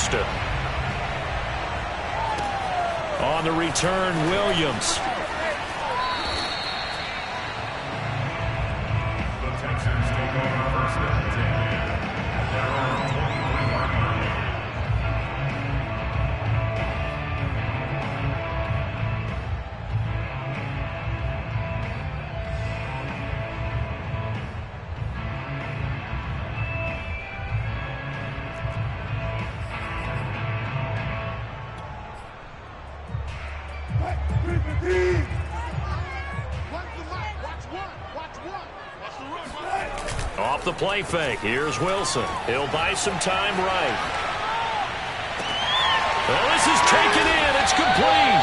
Houston. On the return, Williams. Off the play fake. Here's Wilson. He'll buy some time right. Well, this is taken in. It's complete.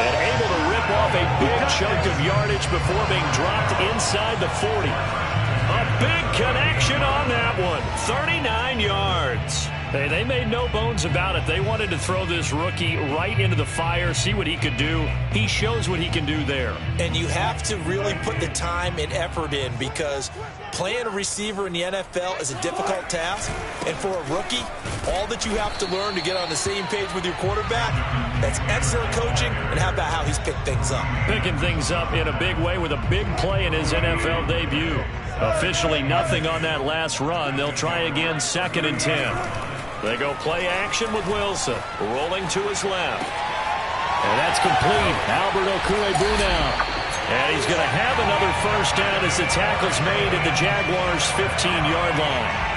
And able to rip off a big chunk of yardage before being dropped inside the 40. A big connection on that one. 39 yards. Hey, they made no bones about it. They wanted to throw this rookie right into the fire, see what he could do. He shows what he can do there. And you have to really put the time and effort in, because playing a receiver in the NFL is a difficult task. And for a rookie, all that you have to learn to get on the same page with your quarterback, that's excellent coaching. And how about how he's picked things up? Picking things up in a big way with a big play in his NFL debut. Officially nothing on that last run. They'll try again, 2nd and 10. They go play action with Wilson, rolling to his left. And that's complete. Albert Okwuegbunam now. And he's going to have another first down as the tackle's made at the Jaguars' 15-yard line.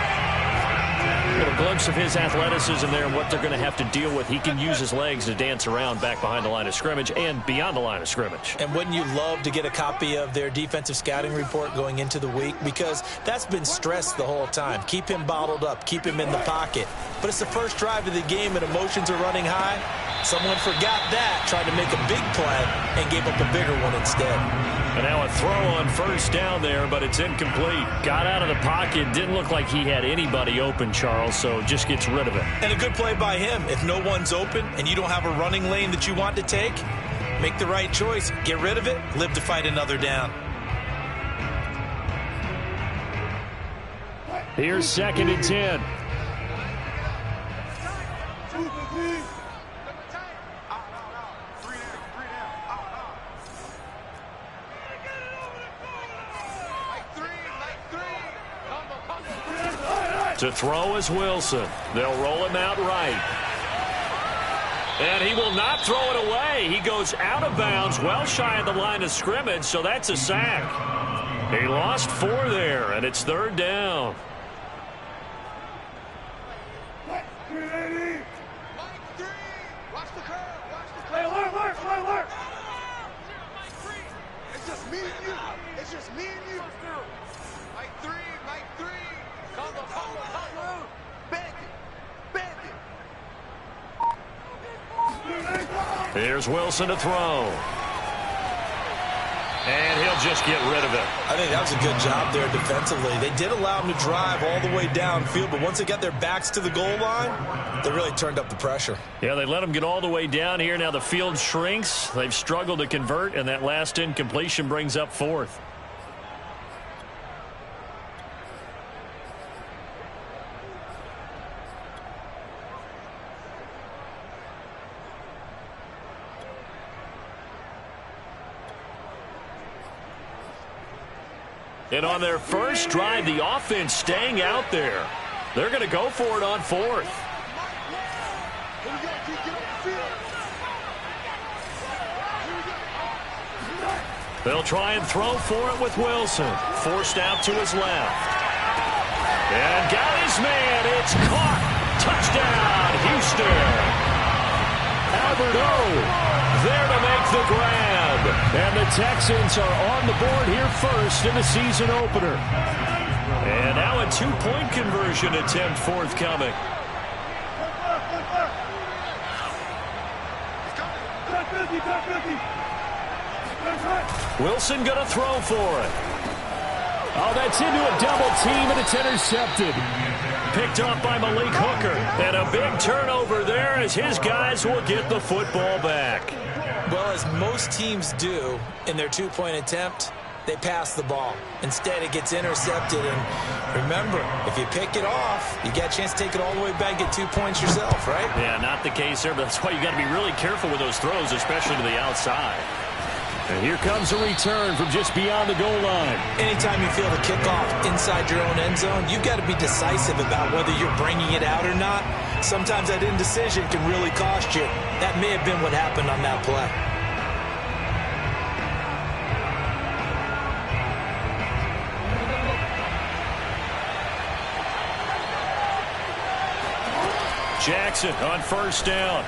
A little glimpse of his athleticism there and what they're going to have to deal with. He can use his legs to dance around back behind the line of scrimmage and beyond the line of scrimmage. And wouldn't you love to get a copy of their defensive scouting report going into the week? Because that's been stressed the whole time. Keep him bottled up. Keep him in the pocket. But it's the first drive of the game and emotions are running high. Someone forgot that, tried to make a big play, and gave up a bigger one instead. And now a throw on first down there, but it's incomplete. Got out of the pocket. Didn't look like he had anybody open, Charles, so just gets rid of it. And a good play by him. If no one's open and you don't have a running lane that you want to take, make the right choice. Get rid of it. Live to fight another down. Here's 2nd and 10. To throw is Wilson. They'll roll him out right. And he will not throw it away. He goes out of bounds, well shy of the line of scrimmage, so that's a sack. He lost 4 there, and it's 3rd down. It's just me and you. It's just me and you. Mike 3. Here's Wilson to throw. And he'll just get rid of it. I think that was a good job there defensively. They did allow him to drive all the way downfield, but once they got their backs to the goal line, they really turned up the pressure. Yeah, they let him get all the way down here. Now the field shrinks. They've struggled to convert, and that last incompletion brings up 4th. And on their first drive, the offense staying out there. They're going to go for it on 4th. They'll try and throw for it with Wilson. Forced out to his left. And got his man. It's caught. Touchdown, Houston. Albert O there to make the grab. And the Texans are on the board here first in the season opener. And now a 2-point conversion attempt forthcoming. Wilson going to throw for it. Oh, that's into a double team, and it's intercepted. Picked up by Malik Hooker. And a big turnover there as his guys will get the football back. Well, as most teams do in their 2-point attempt, they pass the ball. Instead, it gets intercepted. And remember, if you pick it off, you got a chance to take it all the way back, get 2 points yourself, right? Yeah, not the case there, but that's why you got to be really careful with those throws, especially to the outside. And here comes a return from just beyond the goal line. Anytime you feel the kickoff inside your own end zone, you've got to be decisive about whether you're bringing it out or not. Sometimes that indecision can really cost you. That may have been what happened on that play. Jackson on first down.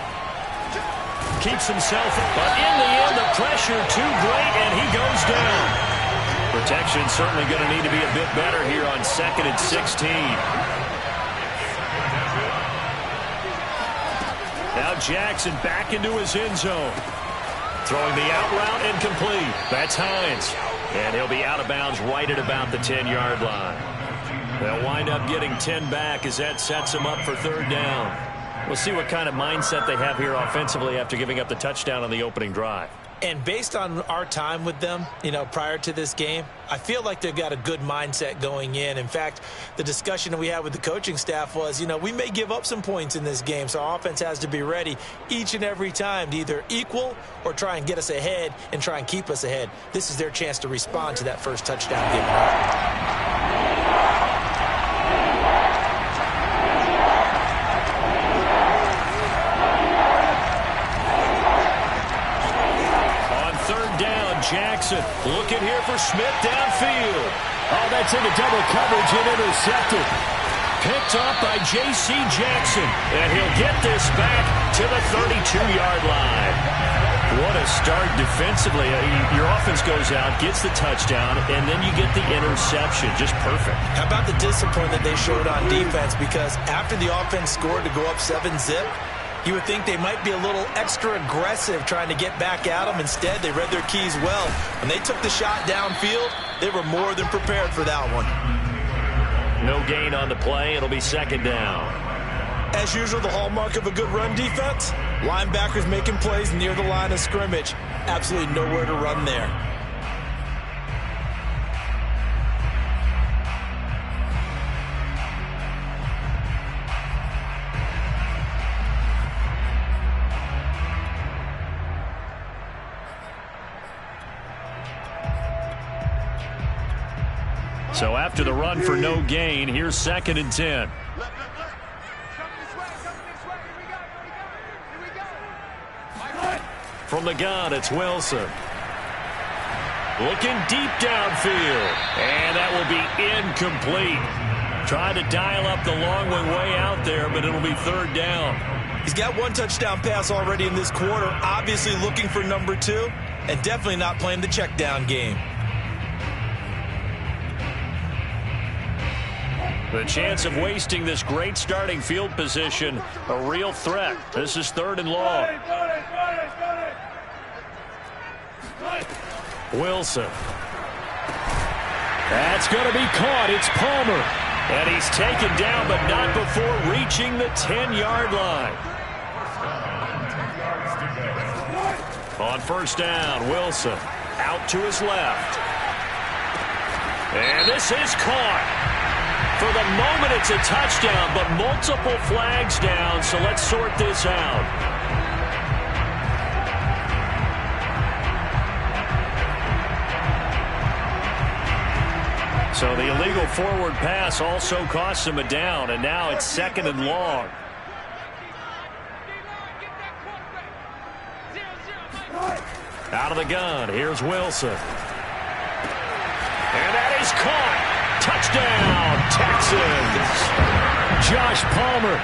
Keeps himself up, but in the end, the pressure too great, and he goes down. Protection certainly going to need to be a bit better here on 2nd and 16. Now Jackson back into his end zone. Throwing the out route incomplete. That's Hines. And he'll be out of bounds right at about the 10-yard line. They'll wind up getting 10 back as that sets them up for 3rd down. We'll see what kind of mindset they have here offensively after giving up the touchdown on the opening drive. And based on our time with them, prior to this game, I feel like they've got a good mindset going in. In fact, the discussion that we had with the coaching staff was, we may give up some points in this game, so our offense has to be ready each and every time to either equal or try and get us ahead and try and keep us ahead. This is their chance to respond to that first touchdown given up. Jackson looking here for Smith downfield. Oh, that's into double coverage and intercepted. Picked off by J.C. Jackson. And he'll get this back to the 32-yard line. What a start defensively. Your offense goes out, gets the touchdown, and then you get the interception. Just perfect. How about the discipline that they showed on defense? Because after the offense scored to go up 7-zip, you would think they might be a little extra aggressive trying to get back at them. Instead, they read their keys well. When they took the shot downfield, they were more than prepared for that one. No gain on the play. It'll be 2nd down. As usual, the hallmark of a good run defense, linebackers making plays near the line of scrimmage. Absolutely nowhere to run there. So after the run for no gain, here's 2nd and 10. From the gun, it's Wilson. Looking deep downfield. And that will be incomplete. Trying to dial up the long one way out there, but it'll be 3rd down. He's got 1 touchdown pass already in this quarter. Obviously looking for number 2. And definitely not playing the check down game. The chance of wasting this great starting field position, a real threat. This is 3rd and long. Wilson. That's going to be caught. It's Palmer. And he's taken down, but not before reaching the 10-yard line. On first down, Wilson out to his left. And this is caught. For the moment, it's a touchdown, but multiple flags down, so let's sort this out. So the illegal forward pass also costs him a down, and now it's 2nd and long. Out of the gun, here's Wilson. And that is caught. Touchdown, Texans. Josh Palmer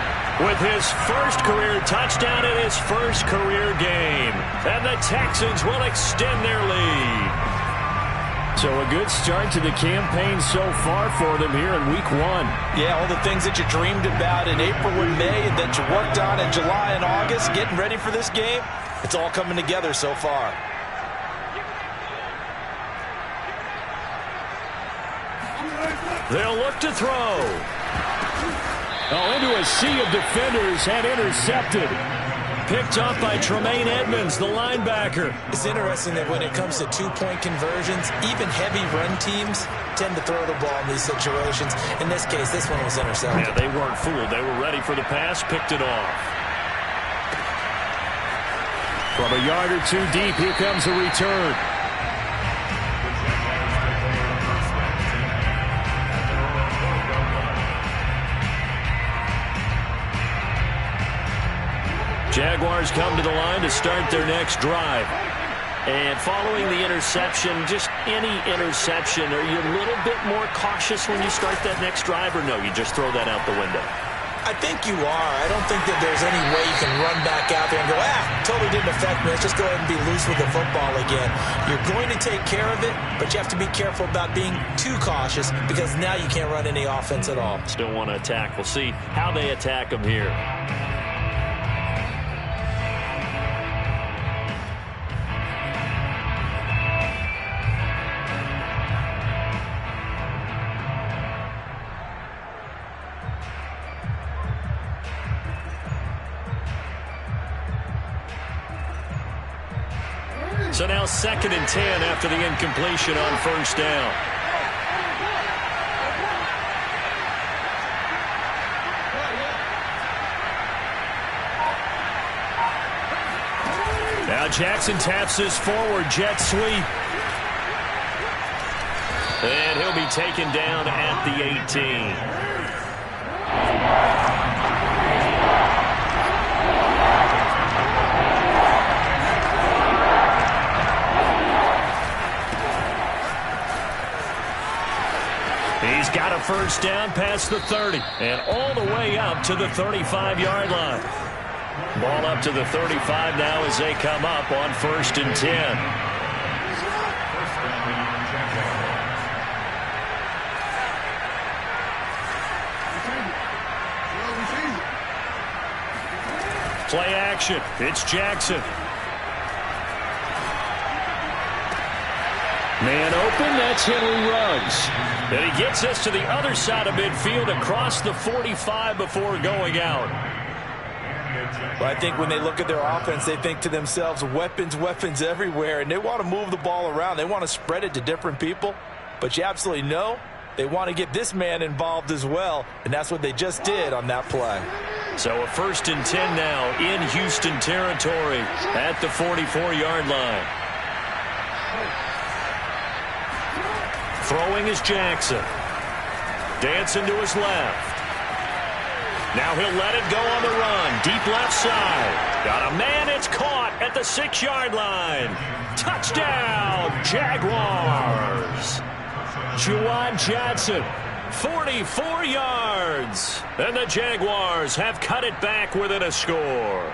with his first career touchdown in his first career game. And the Texans will extend their lead. So a good start to the campaign so far for them here in week 1. Yeah, all the things that you dreamed about in April and May and that you worked on in July and August, getting ready for this game, it's all coming together so far. They'll look to throw. Oh, into a sea of defenders and intercepted. picked up by Tremaine Edmonds, the linebacker. It's interesting that when it comes to two-point conversions, even heavy run teams tend to throw the ball in these situations. In this case, this one was intercepted. Yeah, they weren't fooled. They were ready for the pass, picked it off. From a yard or two deep, here comes a return. Jaguars come to the line to start their next drive. And following the interception, just any interception, are you a little bit more cautious when you start that next drive, or no, you just throw that out the window? I think you are. I don't think that there's any way you can run back out there and go, totally didn't affect me. Let's just go ahead and be loose with the football again. You're going to take care of it, but you have to be careful about being too cautious because now you can't run any offense at all. Still want to attack. We'll see how they attack them here. So now 2nd and 10 after the incompletion on first down. Now Jackson taps this forward jet sweep. And he'll be taken down at the 18. He's got a first down past the 30 and all the way up to the 35-yard line. Ball up to the 35 now as they come up on 1st and 10. Play action. It's Jackson. Man open, that's Henry Ruggs. And he gets us to the other side of midfield across the 45 before going out. Well, I think when they look at their offense, they think to themselves, weapons, weapons everywhere, and they want to move the ball around. They want to spread it to different people, but you absolutely know they want to get this man involved as well, and that's what they just did on that play. So a 1st and 10 now in Houston territory at the 44-yard line. Throwing is Jackson. Dancing to his left. Now he'll let it go on the run. Deep left side. Got a man. It's caught at the 6-yard line. Touchdown, Jaguars. Juwan Johnson, 44 yards. And the Jaguars have cut it back within a score.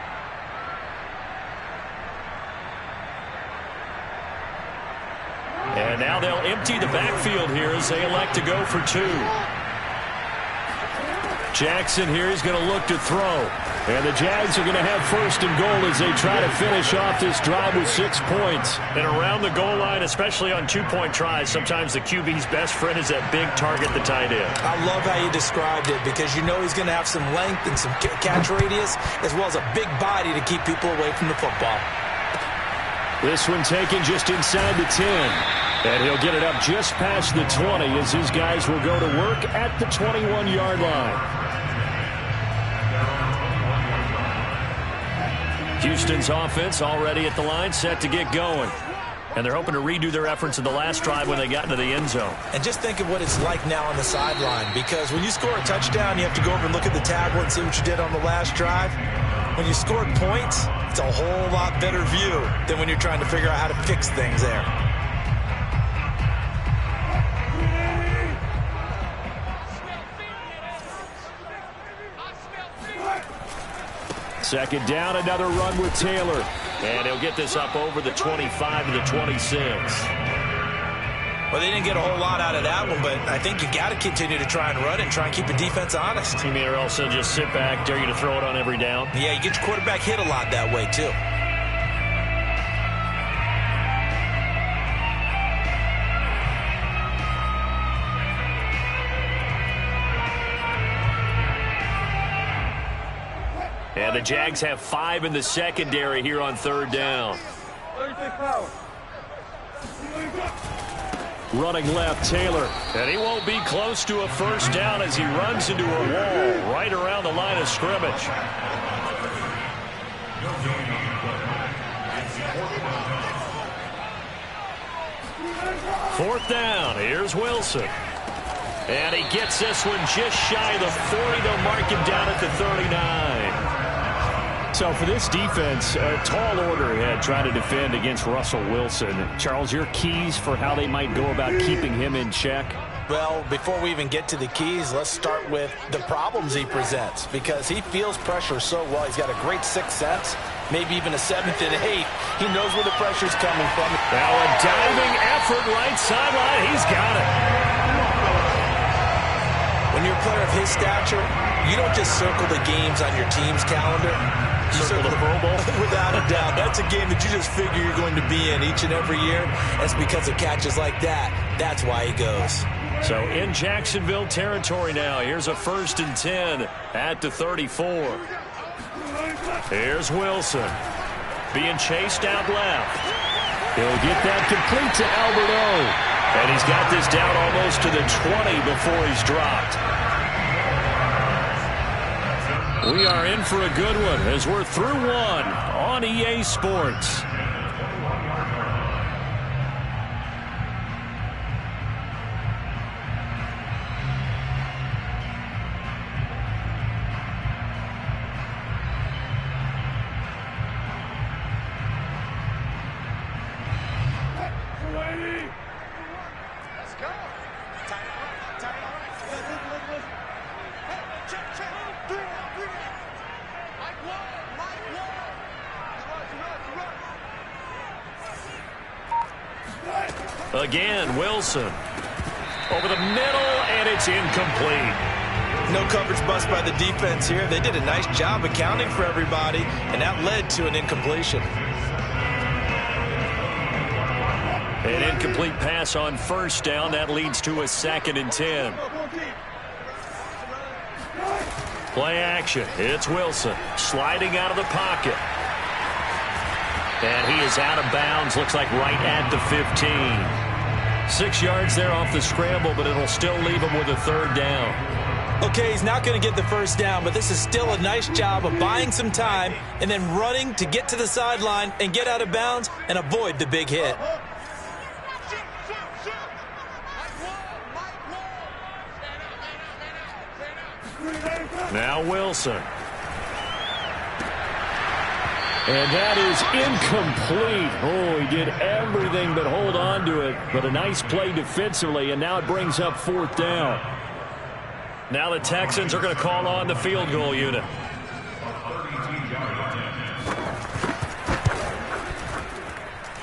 And now they'll empty the backfield here as they elect to go for 2. Jackson here is going to look to throw. And the Jags are going to have 1st and goal as they try to finish off this drive with 6 points. And around the goal line, especially on 2-point tries, sometimes the QB's best friend is that big target, the tight end. I love how you described it because you know he's going to have some length and some catch radius as well as a big body to keep people away from the football. This one taken just inside the 10. And he'll get it up just past the 20 as his guys will go to work at the 21-yard line. Houston's offense already at the line, set to get going. And they're hoping to redo their efforts in the last drive when they got into the end zone. And just think of what it's like now on the sideline, because when you score a touchdown, you have to go over and look at the tablet and see what you did on the last drive. When you scored points, it's a whole lot better view than when you're trying to figure out how to fix things there. Second down, another run with Taylor. And he'll get this up over the 25 to the 26. Well, they didn't get a whole lot out of that one, but I think you got to continue to try and run and try and keep the defense honest. You mean or else they'll just sit back, dare you to throw it on every down? Yeah, you get your quarterback hit a lot that way, too. And And the Jags have 5 in the secondary here on 3rd down. Running left, Taylor. And he won't be close to a first down as he runs into a wall right around the line of scrimmage. Fourth down. Here's Wilson. And he gets this one just shy of the 40. They'll mark him down at the 39. So for this defense, a tall order ahead trying to defend against Russell Wilson. Charles, your keys for how they might go about keeping him in check? Well, before we even get to the keys, let's start with the problems he presents, because he feels pressure so well. He's got a great sixth sense, maybe even a 7th and 8th. He knows where the pressure's coming from. Now a diving effort right sideline. He's got it. When you're a player of his stature, you don't just circle the games on your team's calendar. You circle the Pro Bowl. Without a doubt. That's a game that you just figure you're going to be in each and every year. That's because of catches like that. That's why he goes. So in Jacksonville territory now. Here's a 1st and 10 at the 34. Here's Wilson. Being chased out left. He'll get that complete to Albert O. And he's got this down almost to the 20 before he's dropped. We are in for a good one as we're through one on EA Sports. Again, Wilson. Over the middle, and it's incomplete. No coverage bust by the defense here. They did a nice job accounting for everybody, and that led to an incompletion. An incomplete pass on 1st down. That leads to a 2nd and 10. Play action. It's Wilson sliding out of the pocket. And he is out of bounds. Looks like right at the 15. 6 yards there off the scramble, but it'll still leave him with a 3rd down. Okay, he's not going to get the first down, but this is still a nice job of buying some time and then running to get to the sideline and get out of bounds and avoid the big hit. Now Wilson. And that is incomplete. Oh, he did everything but hold on to it. But a nice play defensively, and now it brings up 4th down. Now the Texans are going to call on the field goal unit.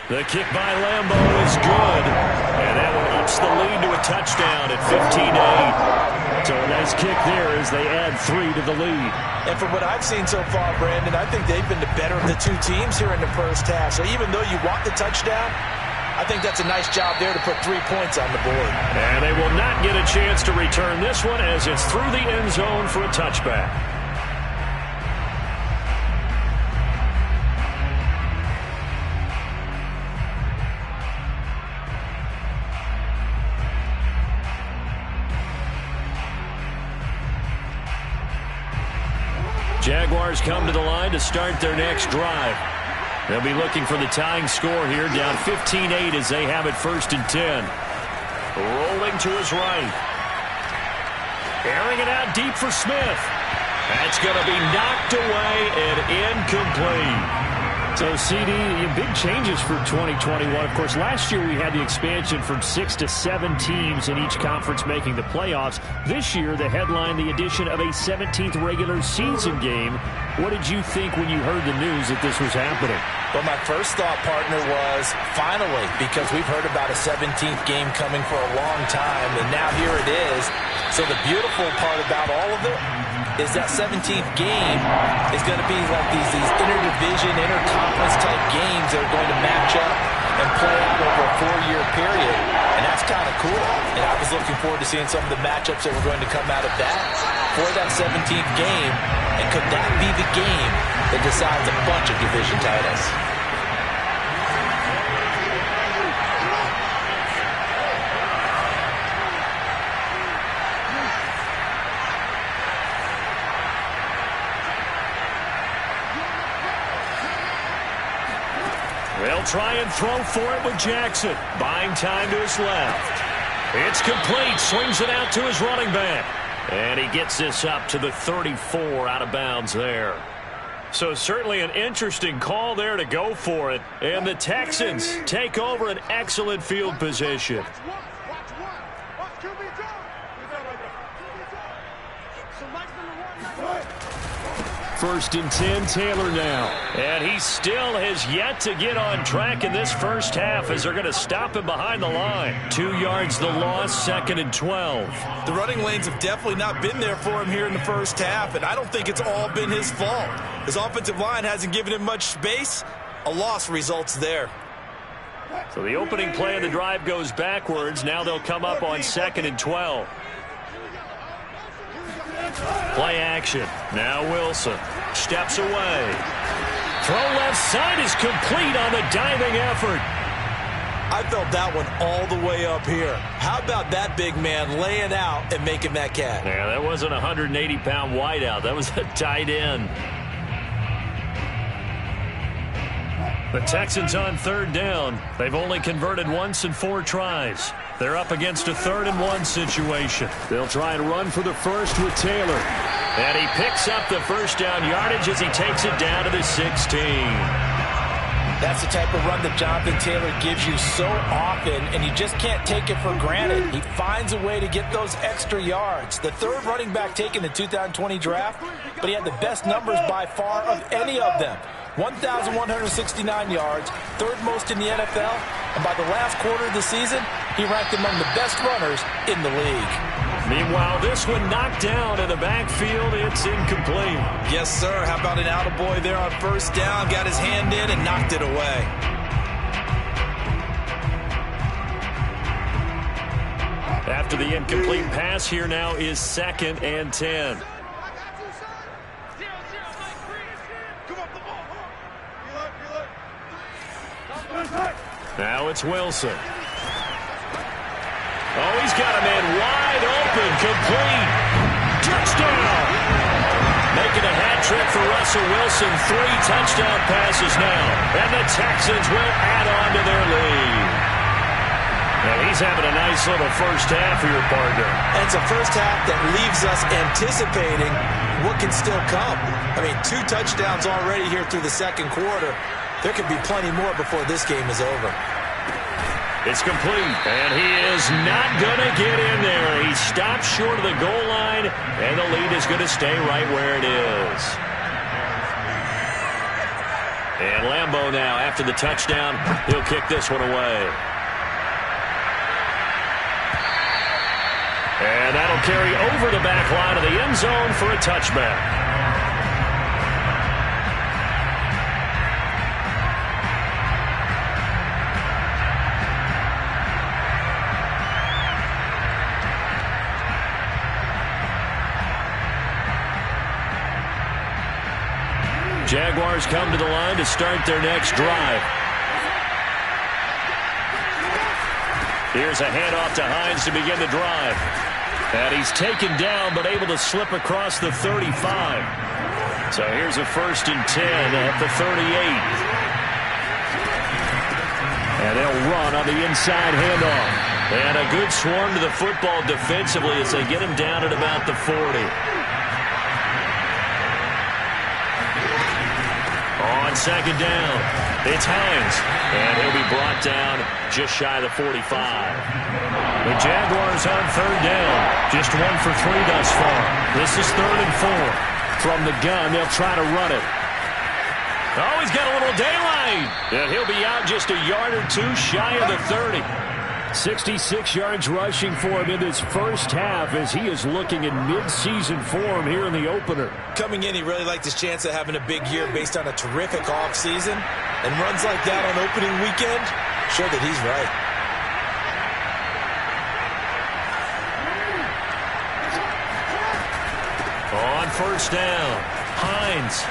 The kick by Lambo is good. And that one ups the lead to a touchdown at 15-8. So a nice kick there as they add 3 to the lead. And from what I've seen so far, Brandon, I think they've been the better of the two teams here in the first half. So even though you want the touchdown, I think that's a nice job there to put 3 points on the board. And they will not get a chance to return this one as it's through the end zone for a touchback. Jaguars come to the line to start their next drive. They'll be looking for the tying score here, down 15-8 as they have it 1st and 10. Rolling to his right. Airing it out deep for Smith. That's going to be knocked away and incomplete. So, CD, big changes for 2021. Of course, last year we had the expansion from 6 to 7 teams in each conference making the playoffs. This year, the headline, the addition of a 17th regular season game. What did you think when you heard the news that this was happening? Well, my first thought, partner, was finally, because we've heard about a 17th game coming for a long time, and now here it is. So the beautiful part about all of it is that 17th game is going to be like these interdivision, interconference type games that are going to match up and play out over a 4-year period. And that's kind of cool. And obviously is looking forward to seeing some of the matchups that we're going to come out of that for that 17th game. And could that be the game that decides a bunch of division titles? They'll try and throw for it with Jackson. Buying time to his left. It's complete. Swings it out to his running back. And he gets this up to the 34 out of bounds there. So certainly an interesting call there to go for it. And the Texans take over an excellent field position. First and 10, Taylor now. And he still has yet to get on track in this first half as they're going to stop him behind the line. 2 yards the loss, 2nd and 12. The running lanes have definitely not been there for him here in the first half, and I don't think it's all been his fault. His offensive line hasn't given him much space. A loss results there. So the opening play of the drive goes backwards. Now they'll come up on 2nd and 12. Play action. Now Wilson steps away. Throw left side is complete on the diving effort. I felt that one all the way up here. How about that big man laying out and making that catch? Yeah, that wasn't a 180-pound wideout. That was a tight end. The Texans on 3rd down. They've only converted once in 4 tries. They're up against a 3rd and 1 situation. They'll try and run for the first with Taylor. And he picks up the first down yardage as he takes it down to the 16. That's the type of run that Jonathan Taylor gives you so often, and you just can't take it for granted. He finds a way to get those extra yards. The 3rd running back taken in the 2020 draft, but he had the best numbers by far of any of them. 1,169 yards, 3rd most in the NFL, and by the last quarter of the season, he ranked among the best runners in the league. Meanwhile, this one knocked down in the backfield. It's incomplete. Yes, sir. How about an attaboy there on 1st down? Got his hand in and knocked it away. After the incomplete pass, here now is 2nd and 10. Now it's Wilson. Oh, he's got a man wide open, complete. Touchdown! Making a hat trick for Russell Wilson. 3 touchdown passes now. And the Texans will add on to their lead. Now he's having a nice little first half here, partner. And it's a first half that leaves us anticipating what can still come. I mean, 2 touchdowns already here through the 2nd quarter. There could be plenty more before this game is over. It's complete, and he is not going to get in there. He stops short of the goal line, and the lead is going to stay right where it is. And Lambeau now, after the touchdown, he'll kick this one away. And that'll carry over the back line of the end zone for a touchback. Jaguars come to the line to start their next drive. Here's a handoff to Hines to begin the drive. And he's taken down but able to slip across the 35. So here's a 1st and 10 at the 38. And they'll run on the inside handoff. And a good swarm to the football defensively as they get him down at about the 40. On 2nd down, it's Hines, and he'll be brought down just shy of the 45. The Jaguars on 3rd down, just 1 for 3 thus far. This is 3rd and 4. From the gun, they'll try to run it. Oh, he's got a little daylight, and he'll be out just a yard or 2 shy of the 30. 66 yards rushing for him in this first half as he is looking in mid-season form here in the opener. Coming in, he really liked his chance of having a big year based on a terrific offseason. And runs like that on opening weekend show that he's right. On first down, Hines.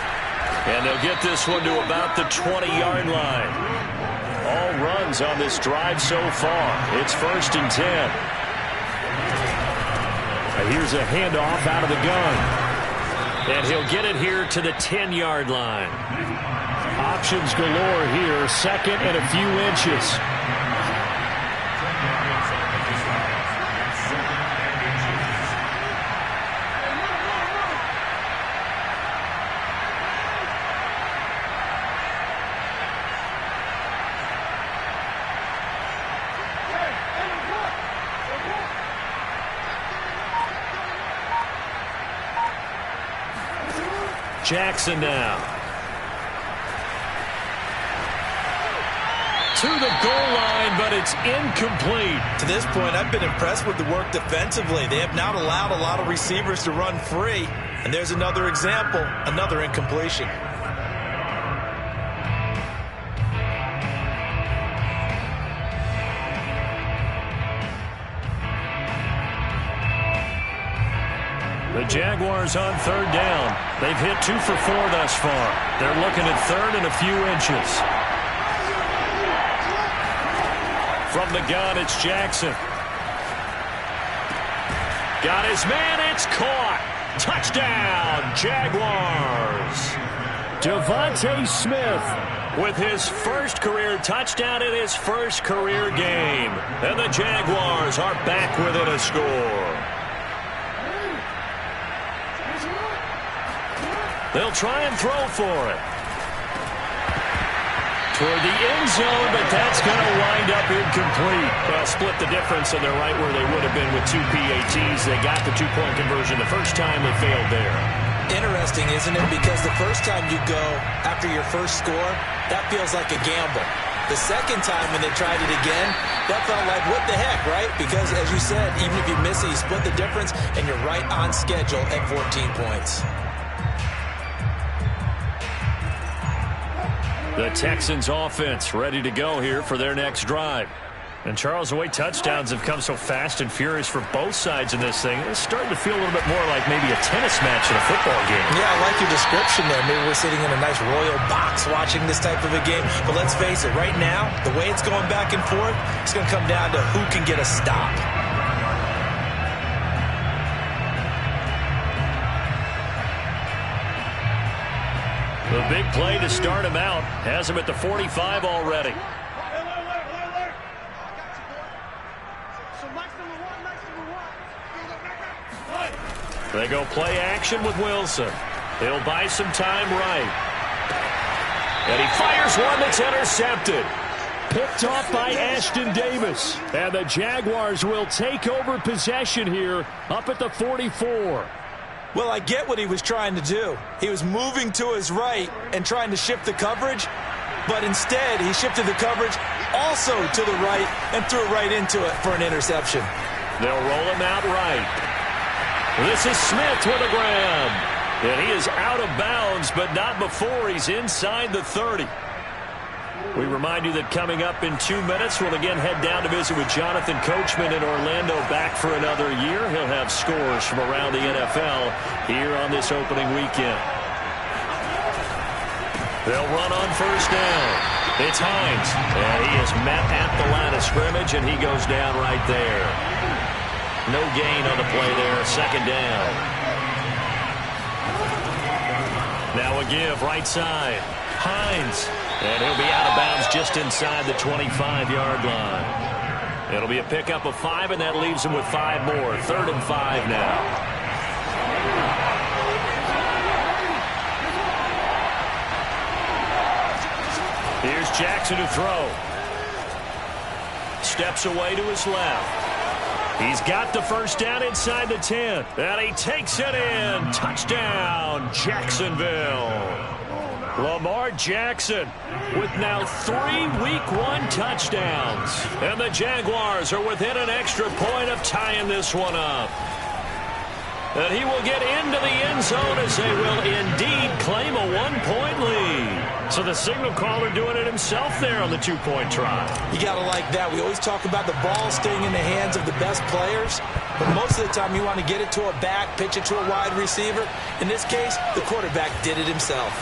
And they'll get this one to about the 20-yard line. All runs on this drive so far. It's 1st and 10. Here's a handoff out of the gun. And he'll get it here to the 10-yard line. Options galore here. 2nd and a few inches. Jackson now. To the goal line, but it's incomplete. To this point, I've been impressed with the work defensively. They have not allowed a lot of receivers to run free. And there's another example, another incompletion. The Jaguars on 3rd down. They've hit 2 for 4 thus far. They're looking at 3rd and a few inches. From the gun, it's Jackson. Got his man. It's caught. Touchdown, Jaguars. Devontae Smith with his first career touchdown in his first career game. And the Jaguars are back within a score. They'll try and throw for it. Toward the end zone, but that's going to wind up incomplete. Well, split the difference, and they're right where they would have been with 2 PATs. They got the 2-point conversion the first time. They failed there. Interesting, isn't it? Because the first time you go after your first score, that feels like a gamble. The second time when they tried it again, that felt like, what the heck, right? Because, as you said, even if you miss it, you split the difference, and you're right on schedule at 14 points. The Texans offense ready to go here for their next drive. And Charles, the way touchdowns have come so fast and furious for both sides in this thing, it's starting to feel a little bit more like maybe a tennis match in a football game. Yeah, I like your description there. Maybe we're sitting in a nice royal box watching this type of a game. But let's face it, right now, the way it's going back and forth, it's going to come down to who can get a stop. The big play to start him out has him at the 45 already. They go play action with Wilson. He'll buy some time right. And he fires one that's intercepted. Picked off by Ashton Davis. And the Jaguars will take over possession here up at the 44. Well, I get what he was trying to do. He was moving to his right and trying to shift the coverage, but instead he shifted the coverage also to the right and threw it right into it for an interception. They'll roll him out right. This is Smith with a grab. And he is out of bounds, but not before he's inside the 30. We remind you that coming up in 2 minutes, we'll again head down to visit with Jonathan Coachman in Orlando, back for another year. He'll have scores from around the NFL here on this opening weekend. They'll run on first down. It's Hines, and he is met at the line of scrimmage, and he goes down right there. No gain on the play there, 2nd down. Now a give, right side. Hines. And he'll be out of bounds just inside the 25-yard line. It'll be a pickup of 5, and that leaves him with 5 more. 3rd and 5 now. Here's Jackson to throw. Steps away to his left. He's got the first down inside the 10. And he takes it in. Touchdown, Jacksonville. Lamar Jackson with now 3 Week 1 touchdowns. And the Jaguars are within an extra point of tying this one up. And he will get into the end zone as they will indeed claim a 1-point lead. So the signal caller doing it himself there on the 2-point try. You got to like that. We always talk about the ball staying in the hands of the best players, but most of the time you want to get it to a back, pitch it to a wide receiver. In this case, the quarterback did it himself.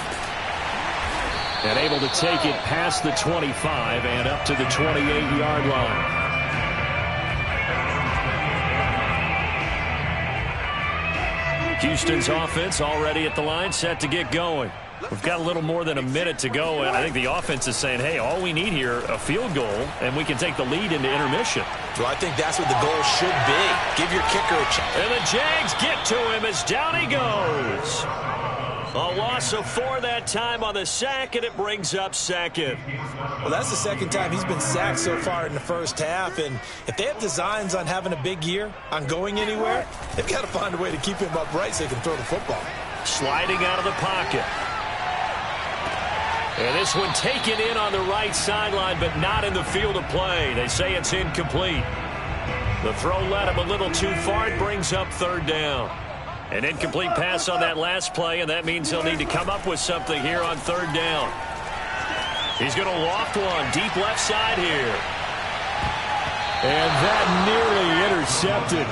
And able to take it past the 25 and up to the 28-yard line. Houston's offense already at the line, set to get going. We've got a little more than a minute to go, and I think the offense is saying, hey, all we need here, a field goal, and we can take the lead into intermission. Well, I think that's what the goal should be. Give your kicker a chance. And the Jags get to him as down he goes. A loss of 4 that time on the sack, and it brings up second. Well, that's the second time he's been sacked so far in the first half, and if they have designs on having a big year, on going anywhere, they've got to find a way to keep him upright so they can throw the football. Sliding out of the pocket. And this one taken in on the right sideline, but not in the field of play. They say it's incomplete. The throw led him a little too far. It brings up third down. An incomplete pass on that last play, and that means he'll need to come up with something here on third down. He's going to loft one deep left side here. And that nearly intercepted.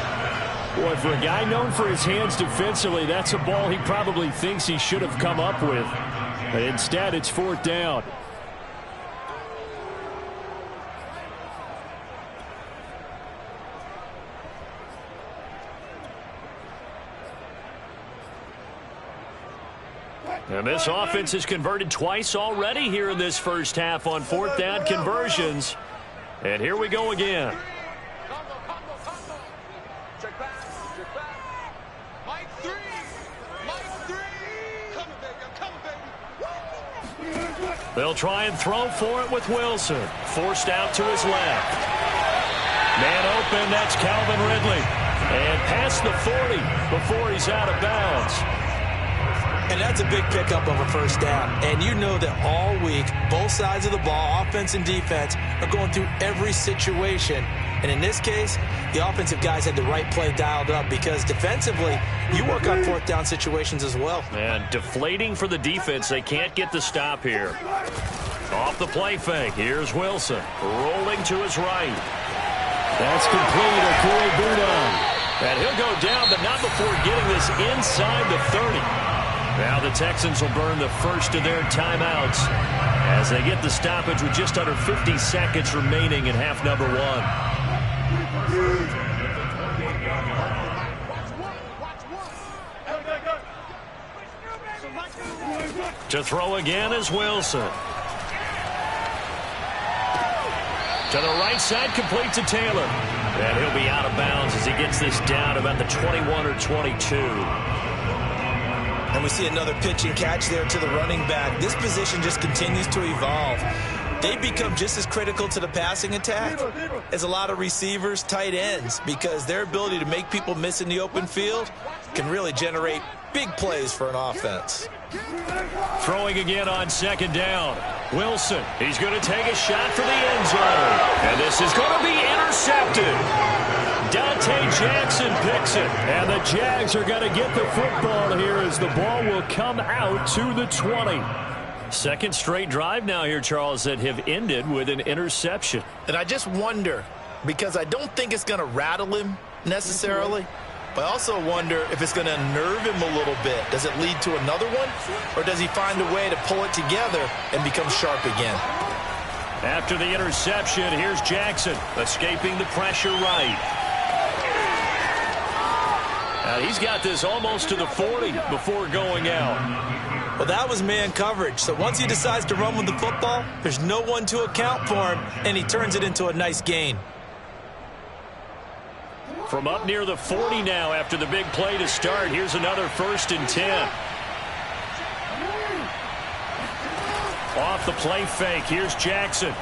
Boy, for a guy known for his hands defensively, that's a ball he probably thinks he should have come up with. But instead, it's fourth down. And this offense has converted twice already here in this first half on fourth down conversions. And here we go again. Check back. Mike 3. Coming, baby. They'll try and throw for it with Wilson. Forced out to his left. Man open, that's Calvin Ridley. And past the 40 before he's out of bounds. And that's a big pickup of a first down. And you know that all week, both sides of the ball, offense and defense, are going through every situation. And in this case, the offensive guys had the right play dialed up because defensively, you work on fourth down situations as well. And deflating for the defense. They can't get the stop here. Off the play fake. Here's Wilson. Rolling to his right. That's complete. Akure Budon. And he'll go down, but not before getting this inside the 30. Now the Texans will burn the first of their timeouts as they get the stoppage with just under 50 seconds remaining in half number 1. To throw again is Wilson. To the right side, complete to Taylor. And he'll be out of bounds as he gets this down about the 21 or 22. And we see another pitch and catch there to the running back. This position just continues to evolve. They become just as critical to the passing attack as a lot of receivers, tight ends, because their ability to make people miss in the open field can really generate big plays for an offense. Throwing again on second down. Wilson, he's going to take a shot for the end zone. And this is going to be intercepted. Dante Jackson picks it. And the Jags are going to get the football here as the ball will come out to the 20. Second straight drive now here, Charles, that have ended with an interception. And I just wonder, because I don't think it's going to rattle him necessarily, but I also wonder if it's going to unnerve him a little bit. Does it lead to another one? Or does he find a way to pull it together and become sharp again? After the interception, here's Jackson escaping the pressure right. Now he's got this almost to the 40 before going out. Well, that was man coverage. So once he decides to run with the football, there's no one to account for him, and he turns it into a nice gain. From up near the 40 now after the big play to start, here's another 1st and 10. Off the play fake, here's Jackson.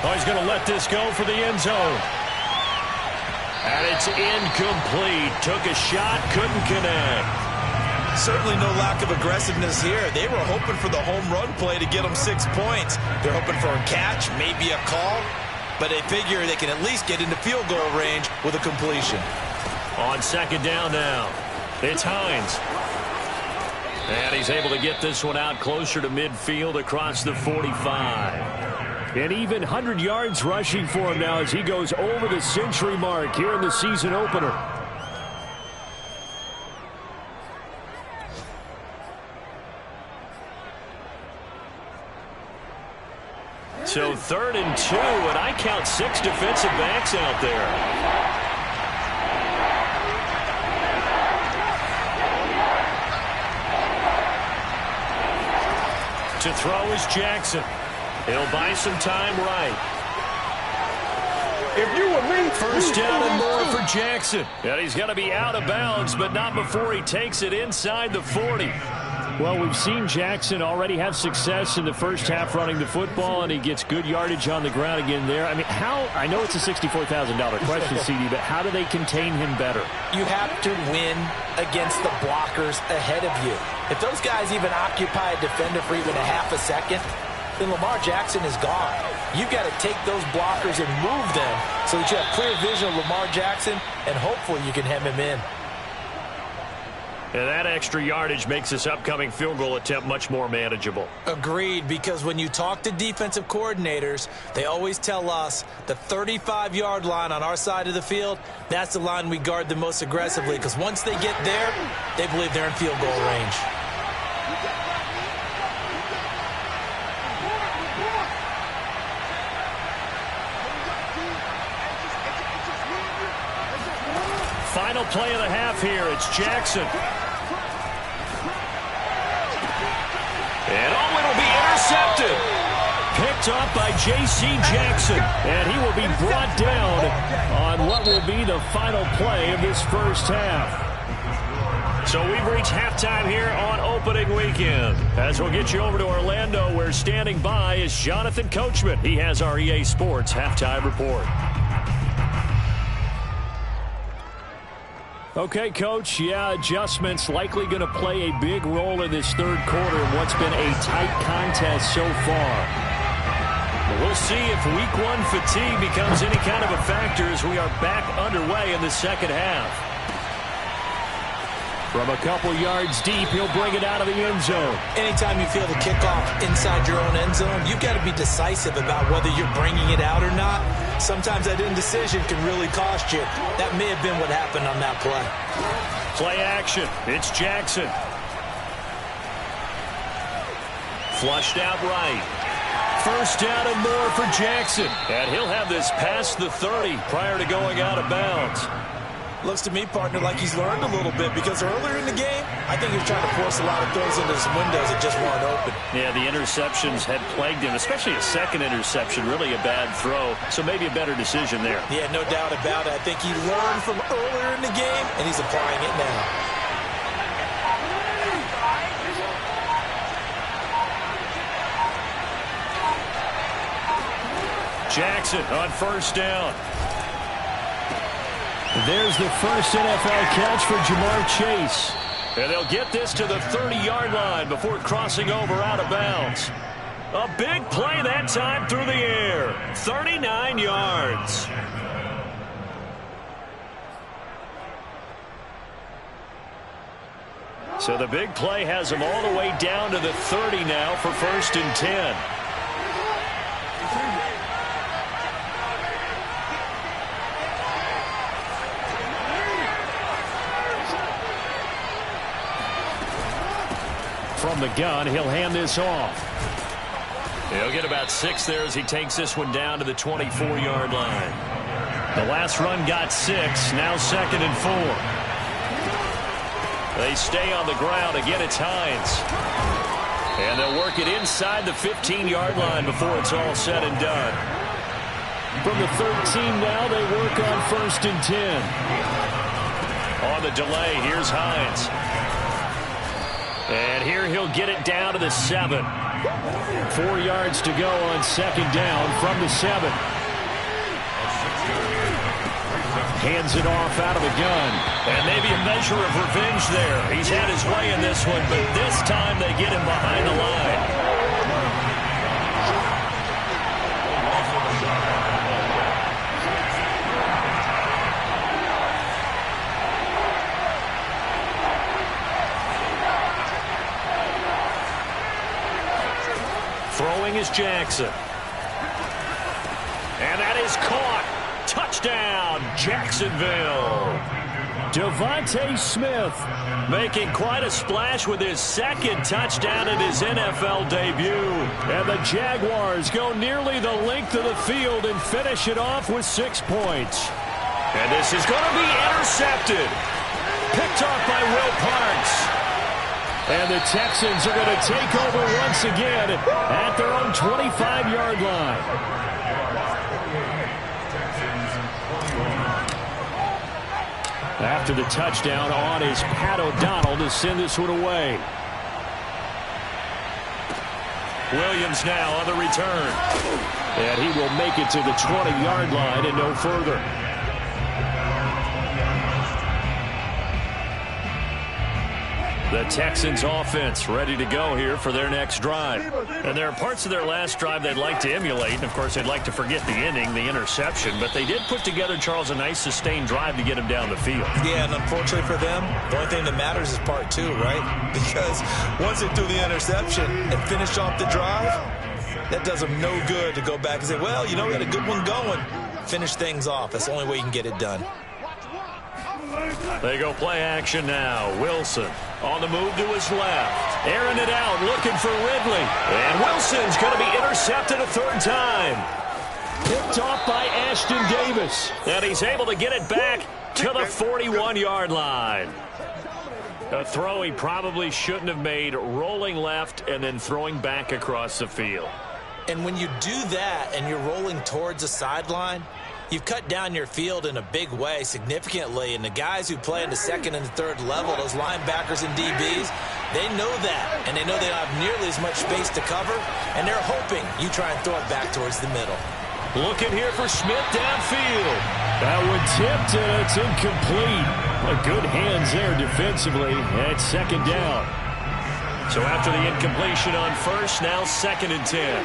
Oh, he's going to let this go for the end zone. And it's incomplete. Took a shot, couldn't connect. Certainly no lack of aggressiveness here. They were hoping for the home run play to get them 6 points. They're hoping for a catch, maybe a call, but they figure they can at least get into field goal range with a completion. On second down now, it's Hines. And he's able to get this one out closer to midfield across the 45. And even 100 yards rushing for him now as he goes over the century mark here in the season opener. So 3rd and 2, and I count 6 defensive backs out there. To throw is Jackson. He'll buy some time right. If you were me, First down and more for Jackson. And he's going to be out of bounds, but not before he takes it inside the 40. Well, we've seen Jackson already have success in the first half running the football, and he gets good yardage on the ground again there. I mean, I know it's a $64,000 question, CD, but how do they contain him better? You have to win against the blockers ahead of you. If those guys even occupy a defender for even a half a second, then Lamar Jackson is gone. You've got to take those blockers and move them so that you have clear vision of Lamar Jackson, and hopefully you can hem him in. And that extra yardage makes this upcoming field goal attempt much more manageable. Agreed, because when you talk to defensive coordinators, they always tell us the 35-yard line on our side of the field, that's the line we guard the most aggressively, because once they get there, they believe they're in field goal range. Final play of the half here. It's Jackson. And it'll be intercepted. Picked up by J.C. Jackson. And he will be brought down on what will be the final play of this first half. So we've reached halftime here on opening weekend. As we'll get you over to Orlando, where standing by is Jonathan Coachman. He has our EA Sports halftime report. Okay, Coach, adjustments likely going to play a big role in this third quarter in what's been a tight contest so far. We'll see if week one fatigue becomes any kind of a factor as we are back underway in the second half. From a couple yards deep, he'll bring it out of the end zone. Anytime you feel the kickoff inside your own end zone, you've got to be decisive about whether you're bringing it out or not. Sometimes that indecision can really cost you. That may have been what happened on that play. Play action. It's Jackson. Flushed out right. First down and more for Jackson. And he'll have this past the 30 prior to going out of bounds. Looks to me, partner, like he's learned a little bit, because earlier in the game, I think he was trying to force a lot of throws into some windows that just weren't open. Yeah, the interceptions had plagued him, especially a second interception, really a bad throw. So maybe a better decision there. Yeah, no doubt about it. I think he learned from earlier in the game, and he's applying it now. Jackson on first down. There's the first NFL catch for Ja'Marr Chase. And they'll get this to the 30-yard line before crossing over out of bounds. A big play that time through the air. 39 yards. So the big play has him all the way down to the 30 now for 1st and 10. From the gun, he'll hand this off. He'll get about 6 there as he takes this one down to the 24-yard line. The last run got 6, now 2nd and 4. They stay on the ground. Again, it's Hines. And they'll work it inside the 15-yard line before it's all said and done. From the 13 now, they work on 1st and 10. On the delay, here's Hines. And here he'll get it down to the 7. 4 yards to go on 2nd down from the 7. Hands it off out of the gun. And maybe a measure of revenge there. He's had his way in this one, but this time they get him behind the line. Jackson. And that is caught. Touchdown, Jacksonville. Devontae Smith making quite a splash with his second touchdown in his NFL debut. And the Jaguars go nearly the length of the field and finish it off with 6 points. And this is going to be intercepted. Picked off by Will Parks. And the Texans are going to take over once again at their own 25-yard line. After the touchdown, on is Pat O'Donnell to send this one away. Williams now on the return. And he will make it to the 20-yard line and no further. The Texans offense ready to go here for their next drive. And there are parts of their last drive they'd like to emulate. And, of course, they'd like to forget the ending, the interception. But they did put together, Charles, a nice sustained drive to get him down the field. Yeah, and unfortunately for them, the only thing that matters is part two, right? Because once they threw the interception and finished off the drive, that does them no good to go back and say, well, you know, we had a good one going. Finish things off. That's the only way you can get it done. They go play action now. Wilson on the move to his left. Airing it out, looking for Ridley. And Wilson's going to be intercepted a third time. Picked off by Ashton Davis. And he's able to get it back to the 41-yard line. A throw he probably shouldn't have made, rolling left and then throwing back across the field. And when you do that and you're rolling towards the sideline, you've cut down your field in a big way significantly, and the guys who play in the second and the third level, those linebackers and DBs, they know that, and they know they don't have nearly as much space to cover, and they're hoping you try and throw it back towards the middle. Looking here for Smith downfield. That one tipped, and it's incomplete. But good hands there defensively at second down. So after the incompletion on first, now 2nd and 10.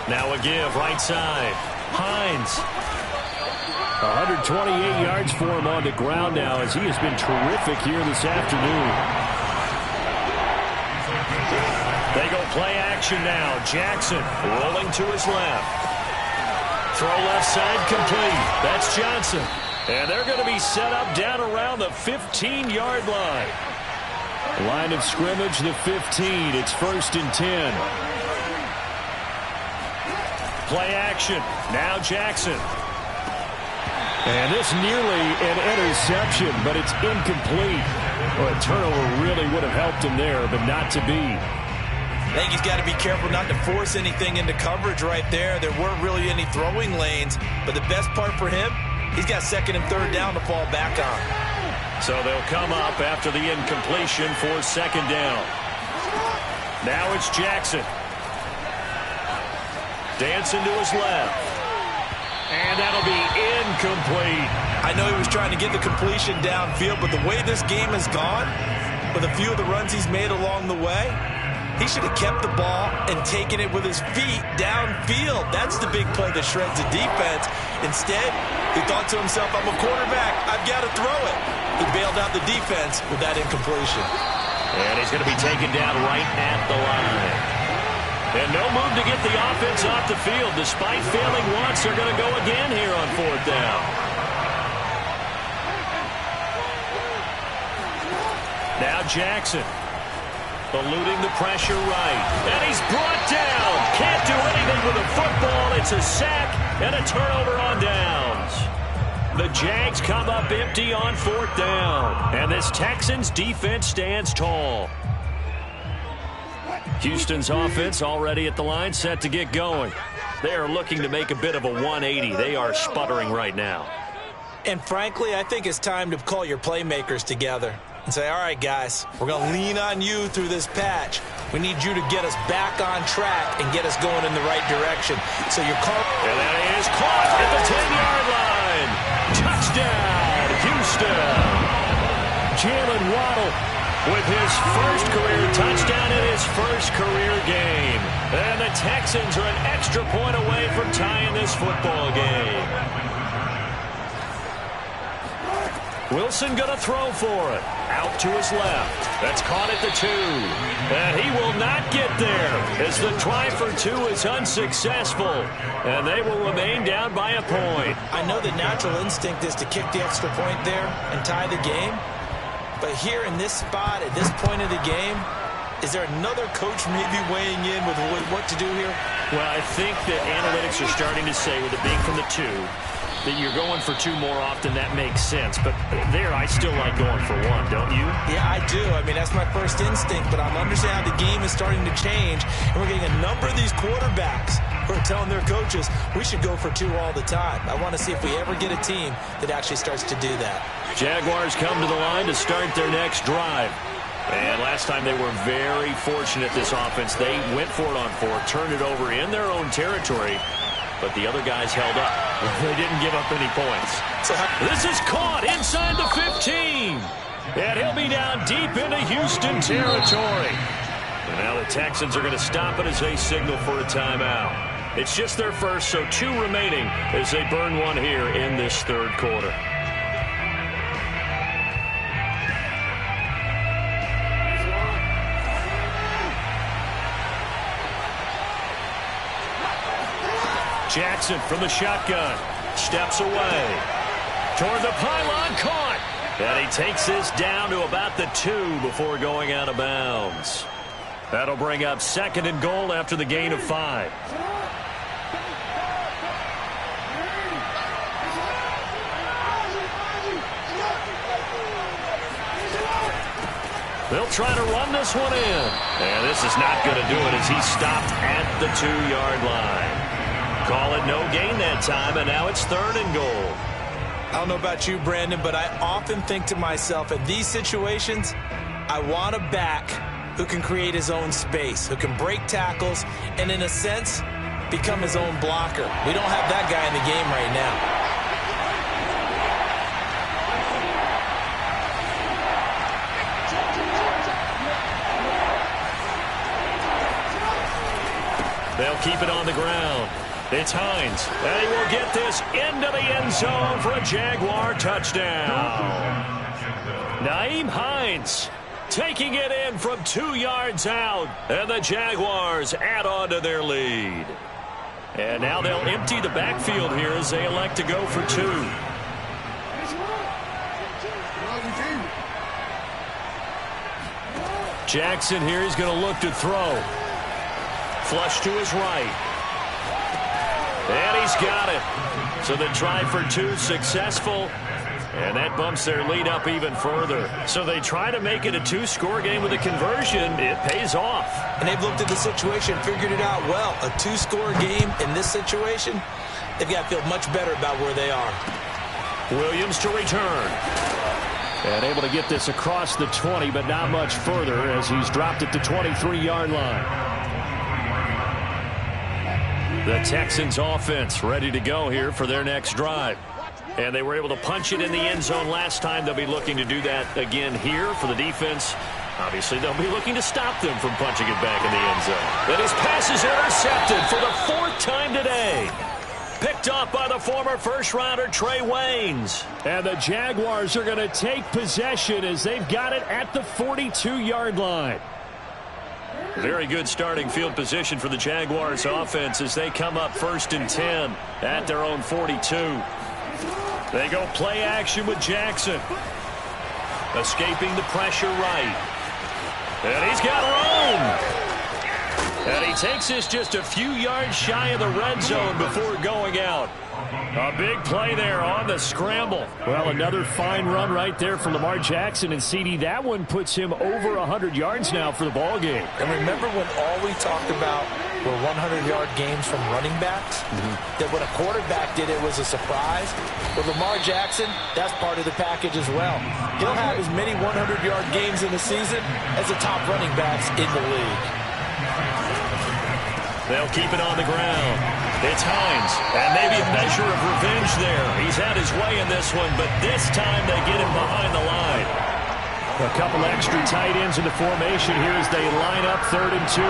Now a give, right side. Hines. 128 yards for him on the ground now as he has been terrific here this afternoon. They go play action now. Jackson rolling to his left. Throw left side complete. That's Johnson. And they're going to be set up down around the 15-yard line. Line of scrimmage, the 15. It's 1st and 10. Play action. Now Jackson. And this nearly an interception, but it's incomplete. Well, a turnover really would have helped him there, but not to be. I think he's got to be careful not to force anything into coverage right there. There weren't really any throwing lanes, but the best part for him, he's got 2nd and 3rd down to fall back on. So they'll come up after the incompletion for 2nd down. Now it's Jackson. Dancing to his left. And that'll be incomplete. I know he was trying to get the completion downfield, but the way this game has gone, with a few of the runs he's made along the way, he should have kept the ball and taken it with his feet downfield. That's the big play that shreds the defense. Instead, he thought to himself, I'm a quarterback. I've got to throw it. He bailed out the defense with that incompletion. And he's going to be taken down right at the line. And no move to get the offense off the field. Despite failing once, they're going to go again here on 4th down. Now Jackson. Eluding the pressure right. And he's brought down. Can't do anything with the football. It's a sack and a turnover on downs. The Jags come up empty on 4th down. And this Texans defense stands tall. Houston's offense already at the line, set to get going. They are looking to make a bit of a 180. They are sputtering right now. And frankly, I think it's time to call your playmakers together and say, all right, guys, we're going to lean on you through this patch. We need you to get us back on track and get us going in the right direction. So you're called. And that is caught at the 10-yard line. Touchdown, Houston. Jalen Waddle with his first career touchdown in his first career game. And the Texans are an extra point away from tying this football game. Wilson going to throw for it. Out to his left. That's caught at the 2. And he will not get there as the try for 2 is unsuccessful. And they will remain down by a point. I know the natural instinct is to kick the extra point there and tie the game. But here in this spot, at this point of the game, is there another coach maybe weighing in with what to do here? Well, I think that analytics are starting to say, with it being from the 2, that you're going for 2 more often. That makes sense. But there, I still like going for 1, don't you? Yeah, I do. I mean, that's my first instinct. But I'm understanding how the game is starting to change. And we're getting a number of these quarterbacks who are telling their coaches, we should go for 2 all the time. I want to see if we ever get a team that actually starts to do that. Jaguars come to the line to start their next drive. And last time they were very fortunate, this offense. They went for it on 4, turned it over in their own territory. But the other guys held up. They didn't give up any points. This is caught inside the 15. And he'll be down deep into Houston territory. And now the Texans are going to stop it as they signal for a timeout. It's just their first, so 2 remaining as they burn 1 here in this third quarter. Jackson from the shotgun. Steps away. Toward the pylon, caught. And he takes this down to about the 2 before going out of bounds. That'll bring up 2nd and goal after the gain of 5. They'll try to run this one in. And this is not going to do it as he's stopped at the 2-yard line. Call it no gain that time, and now it's 3rd and goal. I don't know about you, Brandon, but I often think to myself, in these situations, I want a back who can create his own space, who can break tackles, and in a sense, become his own blocker. We don't have that guy in the game right now. They'll keep it on the ground. It's Hines, and he will get this into the end zone for a Jaguar touchdown. Nyheim Hines taking it in from 2 yards out, and the Jaguars add on to their lead. And now they'll empty the backfield here as they elect to go for 2. Jackson here is going to look to throw. Flush to his right. And he's got it. So the try for 2 successful. And that bumps their lead up even further. So they try to make it a 2-score game with a conversion. It pays off. And they've looked at the situation, figured it out well. A 2-score game in this situation, they've got to feel much better about where they are. Williams to return. And able to get this across the 20, but not much further as he's dropped at the 23-yard line. The Texans offense ready to go here for their next drive. And they were able to punch it in the end zone last time. They'll be looking to do that again here for the defense. Obviously, they'll be looking to stop them from punching it back in the end zone. And his pass is intercepted for the 4th time today. Picked off by the former first-rounder Trey Waynes. And the Jaguars are going to take possession as they've got it at the 42-yard line. Very good starting field position for the Jaguars offense as they come up 1st and 10 at their own 42. They go play action with Jackson. Escaping the pressure right. And he's got room. And he takes this just a few yards shy of the red zone before going out. A big play there on the scramble. Well, another fine run right there for Lamar Jackson. And, CD, that one puts him over 100 yards now for the ball game. And remember when all we talked about were 100-yard games from running backs? That when a quarterback did it was a surprise. With Lamar Jackson, that's part of the package as well. He'll have as many 100-yard games in the season as the top running backs in the league. They'll keep it on the ground. It's Hines, and maybe a measure of revenge there. He's had his way in this one, but this time they get him behind the line. A couple extra tight ends in the formation here as they line up 3rd and 2.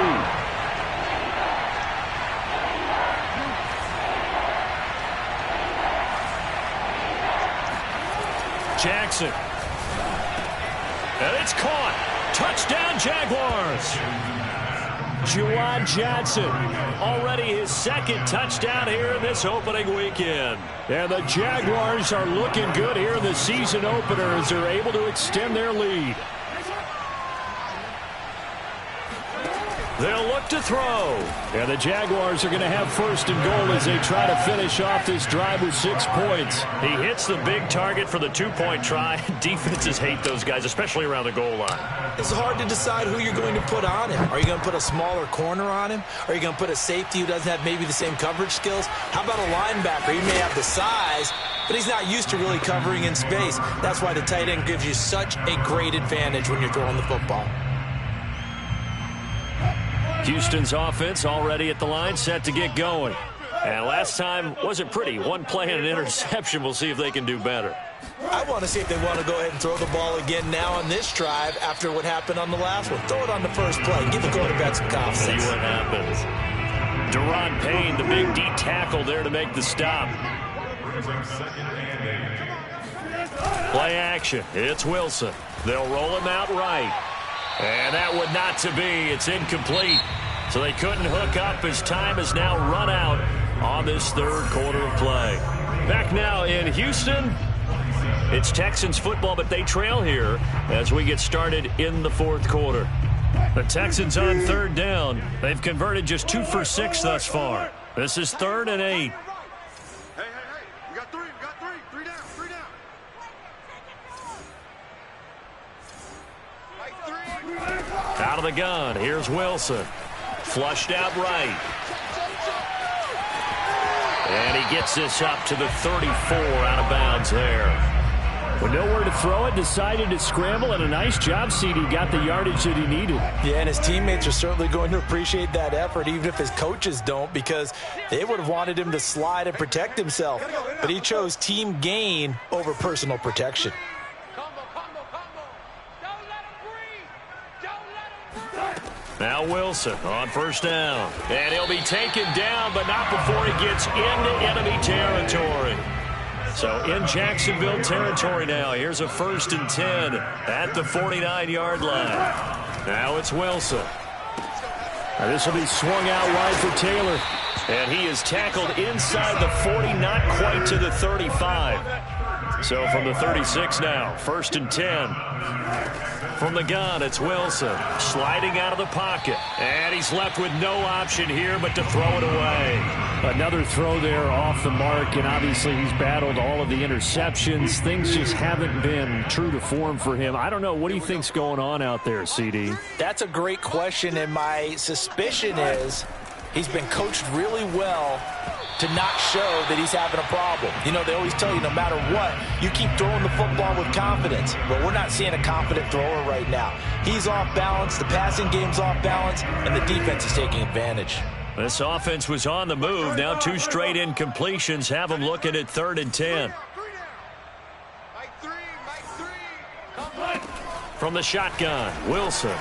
Jackson. And it's caught. Touchdown, Jaguars. Juwan Johnson, already his second touchdown here in this opening weekend. And the Jaguars are looking good here in the season opener as they're able to extend their lead. They'll look to throw. And the Jaguars are going to have first and goal as they try to finish off this drive with 6 points. He hits the big target for the 2-point try. Defenses hate those guys, especially around the goal line. It's hard to decide who you're going to put on him. Are you going to put a smaller corner on him? Are you going to put a safety who doesn't have maybe the same coverage skills? How about a linebacker? He may have the size, but he's not used to really covering in space. That's why the tight end gives you such a great advantage when you're throwing the football. Houston's offense already at the line, set to get going. And last time wasn't pretty. One play and an interception. We'll see if they can do better. I want to see if they want to go ahead and throw the ball again now on this drive after what happened on the last one. Throw it on the first play. Give the quarterback some confidence. See what happens. Deron Payne, the big D tackle there to make the stop. Play action. It's Wilson. They'll roll him out right. And that would not to be. It's incomplete. So they couldn't hook up as time has now run out on this third quarter of play. Back now in Houston. It's Texans football, but they trail here as we get started in the fourth quarter. The Texans on third down. They've converted just 2 for 6 thus far. This is 3rd and 8. Hey. We got three. Three down. Out of the gun. Here's Wilson. Flushed out right. And he gets this up to the 34 out of bounds there. With nowhere to throw it, decided to scramble, and a nice job, CD. Got the yardage that he needed. Yeah, and his teammates are certainly going to appreciate that effort, even if his coaches don't, because they would have wanted him to slide and protect himself. But he chose team gain over personal protection. Now Wilson on first down. And he'll be taken down, but not before he gets into enemy territory. So in Jacksonville territory now. Here's a 1st and 10 at the 49-yard line. Now it's Wilson. Now this will be swung out wide for Taylor. And he is tackled inside the 40, not quite to the 35. So from the 36 now, 1st and 10. From the gun, it's Wilson sliding out of the pocket. And he's left with no option here but to throw it away. Another throw there off the mark, and obviously he's battled all of the interceptions. Things just haven't been true to form for him. I don't know. What do you think's going on out there, CD? That's a great question, and my suspicion is he's been coached really well to not show that he's having a problem. You know, they always tell you no matter what, you keep throwing the football with confidence. But we're not seeing a confident thrower right now. He's off balance, the passing game's off balance, and the defense is taking advantage. This offense was on the move. Now 2 straight incompletions have them looking at 3rd and 10. From the shotgun, Wilson.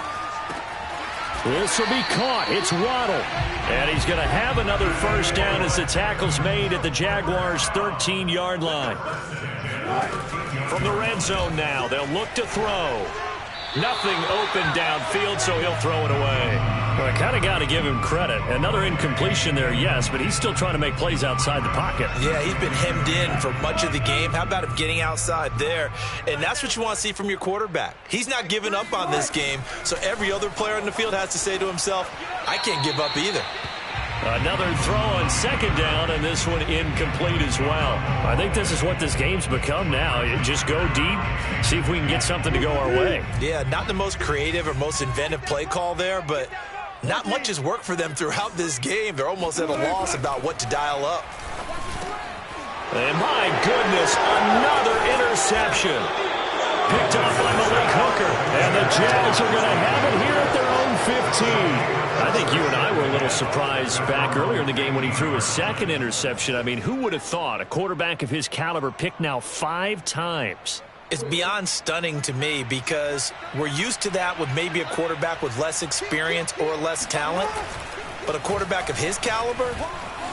This will be caught. It's Waddle. And he's going to have another first down as the tackle's made at the Jaguars' 13-yard line. From the red zone now, they'll look to throw. Nothing open downfield, so he'll throw it away. Well, I kind of got to give him credit. Another incompletion there, yes, but he's still trying to make plays outside the pocket. Yeah, he's been hemmed in for much of the game. How about him getting outside there? And that's what you want to see from your quarterback. He's not giving up on this game, so every other player on the field has to say to himself, I can't give up either. Another throw on 2nd down, and this one incomplete as well. I think this is what this game's become now. Just go deep, see if we can get something to go our way. Yeah, not the most creative or most inventive play call there, but not much has worked for them throughout this game. They're almost at a loss about what to dial up. And my goodness, another interception. Picked up by Malik Hooker. And the Jags are going to have it here at their own 15. I think you and I were a little surprised back earlier in the game when he threw his 2nd interception. I mean, who would have thought a quarterback of his caliber picked now 5 times? It's beyond stunning to me because we're used to that with maybe a quarterback with less experience or less talent. But a quarterback of his caliber,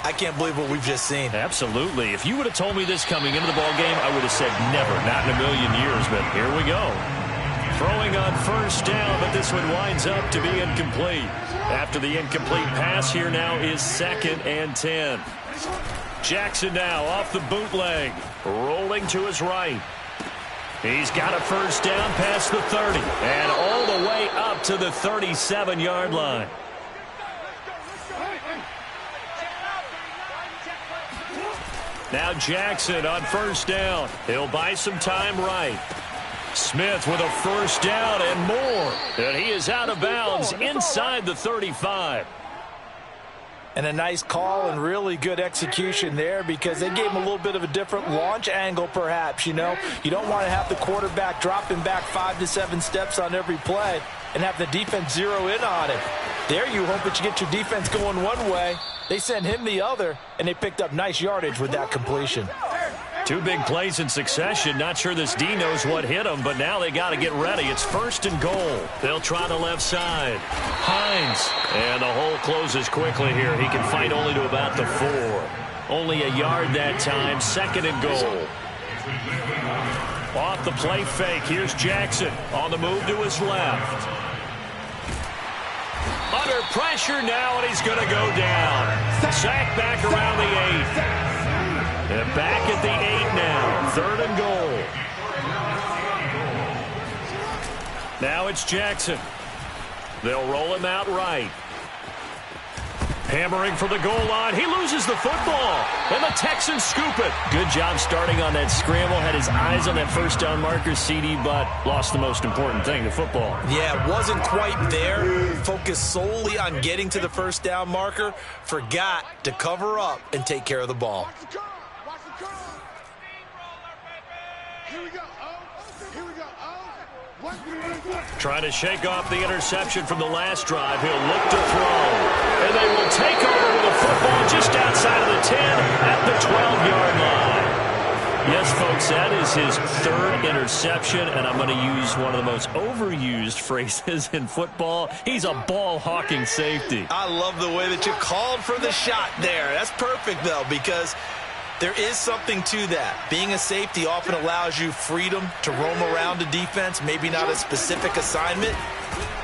I can't believe what we've just seen. Absolutely. If you would have told me this coming into the ball game, I would have said never, not in a million years, but here we go. Throwing on first down, but this one winds up to be incomplete. After the incomplete pass, here now is 2nd and 10. Jackson now off the bootleg, rolling to his right. He's got a first down past the 30 and all the way up to the 37-yard line. Now Jackson on first down. He'll buy some time right. Smith with a first down and more. And he is out of bounds inside the 35. And a nice call and really good execution there because they gave him a little bit of a different launch angle perhaps, you know. You don't want to have the quarterback dropping back 5 to 7 steps on every play and have the defense zero in on it. There you hope that you get your defense going one way. They sent him the other, and they picked up nice yardage with that completion. 2 big plays in succession. Not sure this D knows what hit him, but now they got to get ready. It's 1st and goal. They'll try the left side. Hines. And the hole closes quickly here. He can fight only to about the 4. Only a yard that time. 2nd and goal. Off the play fake. Here's Jackson on the move to his left. Under pressure now, and he's going to go down. Sacked back around the 8. And back at the 8 now. 3rd and goal. Now it's Jackson. They'll roll him out right. Hammering for the goal line. He loses the football. And the Texans scoop it. Good job starting on that scramble. Had his eyes on that first down marker, CD, but lost the most important thing, the football. Yeah, wasn't quite there. Focused solely on getting to the first down marker. Forgot to cover up and take care of the ball. Trying to shake off the interception from the last drive. He'll look to throw. And they will take over with a football just outside of the 10 at the 12-yard line. Yes, folks, that is his 3rd interception, and I'm going to use one of the most overused phrases in football. He's a ball-hawking safety. I love the way that you called for the shot there. That's perfect, though, because there is something to that. Being a safety often allows you freedom to roam around a defense, maybe not a specific assignment.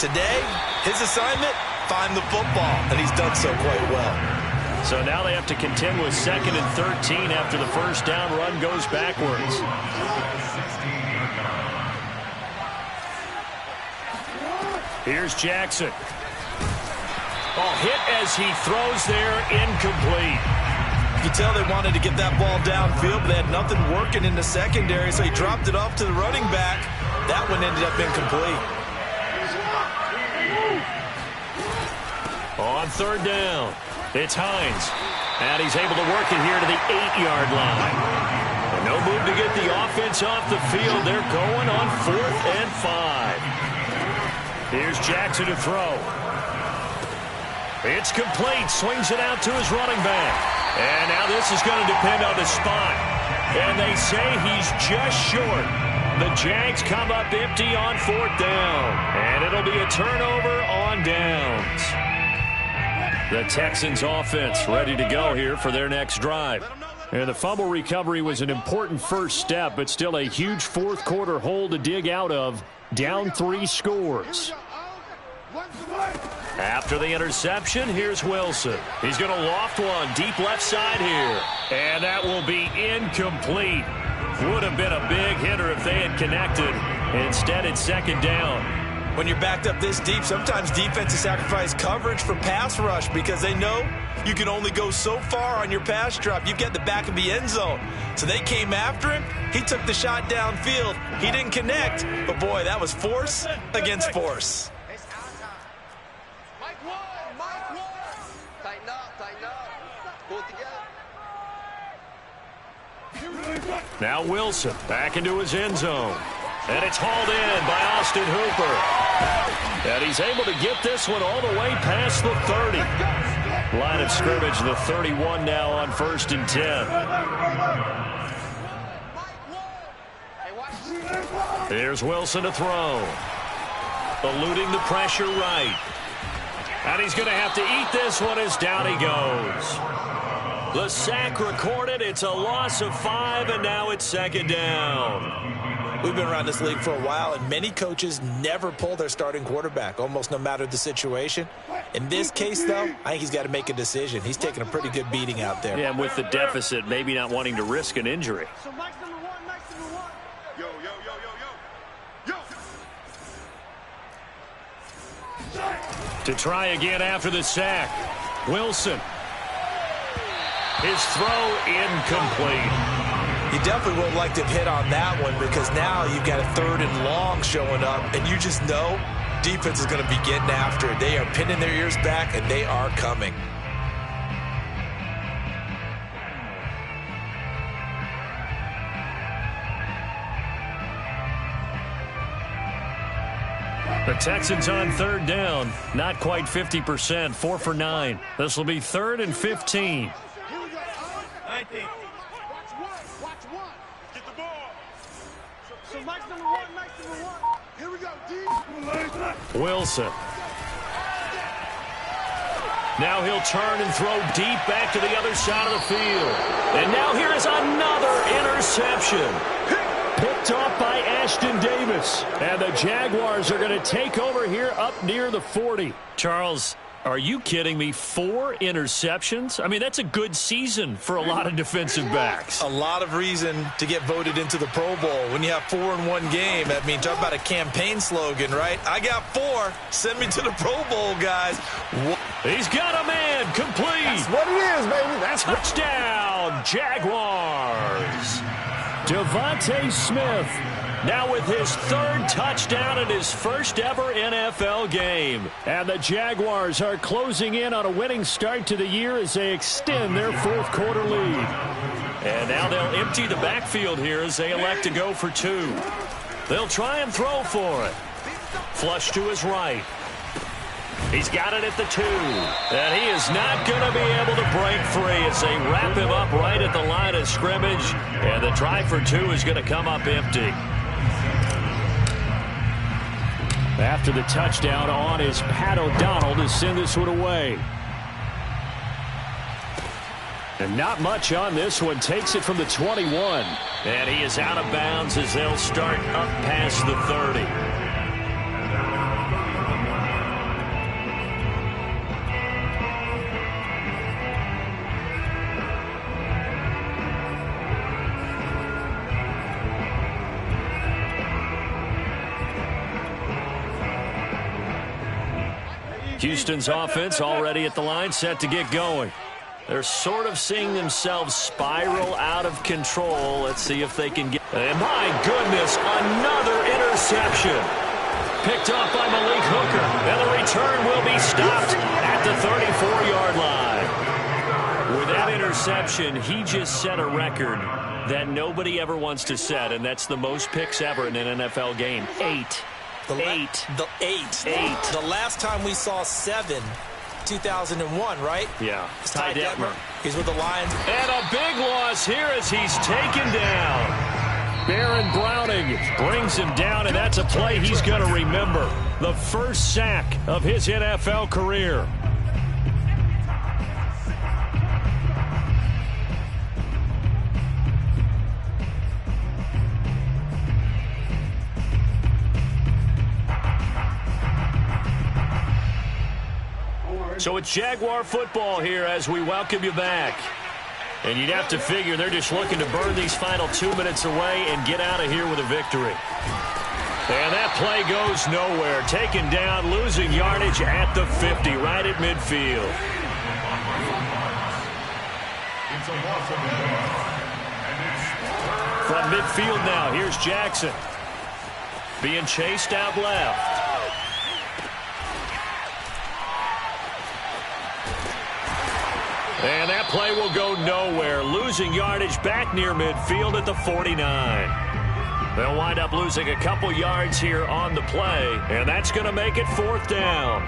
Today, his assignment, find the football, and he's done so quite well. So now they have to contend with 2nd and 13 after the first down run goes backwards. Here's Jackson. Oh, hit as he throws there, incomplete. You can tell they wanted to get that ball downfield, but they had nothing working in the secondary, so he dropped it off to the running back. That one ended up incomplete. On 3rd down, it's Hines. And he's able to work it here to the 8-yard line. And no move to get the offense off the field. They're going on 4th and 5. Here's Jackson to throw. It's complete. Swings it out to his running back. And now this is going to depend on the spot. And they say he's just short. The Jags come up empty on 4th down. And it'll be a turnover on downs. The Texans offense ready to go here for their next drive. And the fumble recovery was an important first step, but still a huge 4th quarter hole to dig out of. Down 3 scores. After the interception, here's Wilson. He's going to loft one deep left side here. And that will be incomplete. Would have been a big hitter if they had connected. Instead, it's 2nd down. When you're backed up this deep, sometimes defenses sacrifice coverage for pass rush because they know you can only go so far on your pass drop. You've got the back of the end zone. So they came after him. He took the shot downfield. He didn't connect. But, boy, that was force against force. Now Wilson back into his end zone. And it's hauled in by Austin Hooper. And he's able to get this one all the way past the 30. Line of scrimmage, the 31 now on 1st and 10. Here's Wilson to throw. Eluding the pressure right. And he's going to have to eat this one as down he goes. The sack recorded. It's a loss of 5, and now it's second down. We've been around this league for a while, and many coaches never pull their starting quarterback, almost no matter the situation. In this case, though, I think he's got to make a decision. He's taking a pretty good beating out there. Yeah, and with the deficit, maybe not wanting to risk an injury. Yo, yo, yo, yo, yo. To try again after the sack. Wilson. His throw incomplete. You definitely would have liked to have hit on that one because now you've got a 3rd and long showing up, and you just know defense is going to be getting after it. They are pinning their ears back, and they are coming. The Texans on 3rd down. Not quite 50%. 4 for 9. This will be 3rd and 15. Watch one. Get the ball. So Mike's number one. Here we go, D. Wilson. Now he'll turn and throw deep back to the other side of the field. And now here is another interception. Picked off by Ashton Davis. And the Jaguars are going to take over here up near the 40. Charles, are you kidding me? 4 interceptions? I mean, that's a good season for a lot of defensive backs. A lot of reason to get voted into the Pro Bowl. When you have 4 in one game, I mean, talk about a campaign slogan, right? I got 4. Send me to the Pro Bowl, guys. He's got a man complete. That's what it is, baby. That's what. Touchdown, Jaguars. Devontae Smith now with his 3rd touchdown in his first ever NFL game. And the Jaguars are closing in on a winning start to the year as they extend their 4th quarter lead. And now they'll empty the backfield here as they elect to go for 2. They'll try and throw for it. Flush to his right. He's got it at the 2. And he is not going to be able to break free as they wrap him up right at the line of scrimmage. And the try for 2 is going to come up empty. After the touchdown on is Pat O'Donnell to send this one away. And not much on this one. Takes it from the 21. And he is out of bounds as they'll start up past the 30. Houston's offense already at the line, set to get going. They're sort of seeing themselves spiral out of control. Let's see if they can get... And my goodness, another interception. Picked off by Malik Hooker. And the return will be stopped at the 34-yard line. With that interception, he just set a record that nobody ever wants to set, and that's the most picks ever in an NFL game. 8. The 8. The last time we saw 7, 2001, right? Yeah. It's Ty Detmer. He's with the Lions. And a big loss here as he's taken down. Baron Browning brings him down, and that's a play he's going to remember. The first sack of his NFL career. So it's Jaguar football here as we welcome you back. And you'd have to figure they're just looking to burn these final 2 minutes away and get out of here with a victory. And that play goes nowhere. Taken down, losing yardage at the 50, right at midfield. From midfield now, here's Jackson. Being chased out left. And that play will go nowhere. Losing yardage back near midfield at the 49. They'll wind up losing a couple yards here on the play, and that's going to make it 4th down.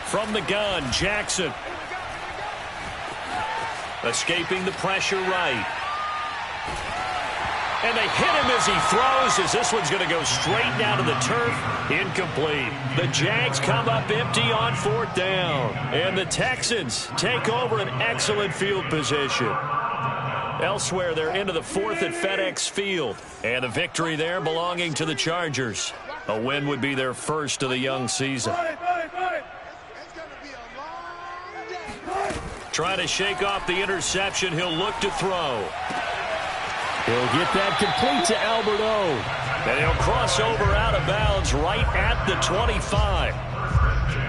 From the gun, Jackson. Escaping the pressure right. And they hit him as he throws, as this one's going to go straight down to the turf. Incomplete. The Jags come up empty on 4th down. And the Texans take over an excellent field position. Elsewhere, they're into the 4th at FedEx Field. And a victory there belonging to the Chargers. A win would be their first of the young season. Trying to shake off the interception. He'll look to throw. He'll get that complete to Albert O. And he'll cross over out of bounds right at the 25.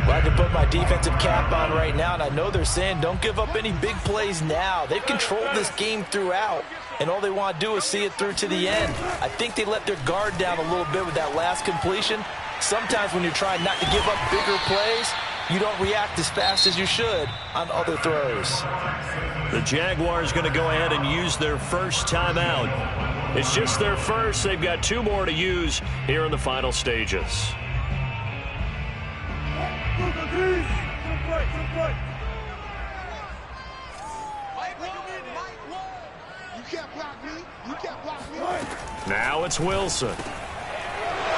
Well, I can put my defensive cap on right now, and I know they're saying don't give up any big plays now. They've controlled this game throughout, and all they want to do is see it through to the end. I think they let their guard down a little bit with that last completion. Sometimes when you're trying not to give up bigger plays, you don't react as fast as you should on other throws. The Jaguars going to go ahead and use their first timeout. It's just their first. They've got 2 more to use here in the final stages. Now it's Wilson.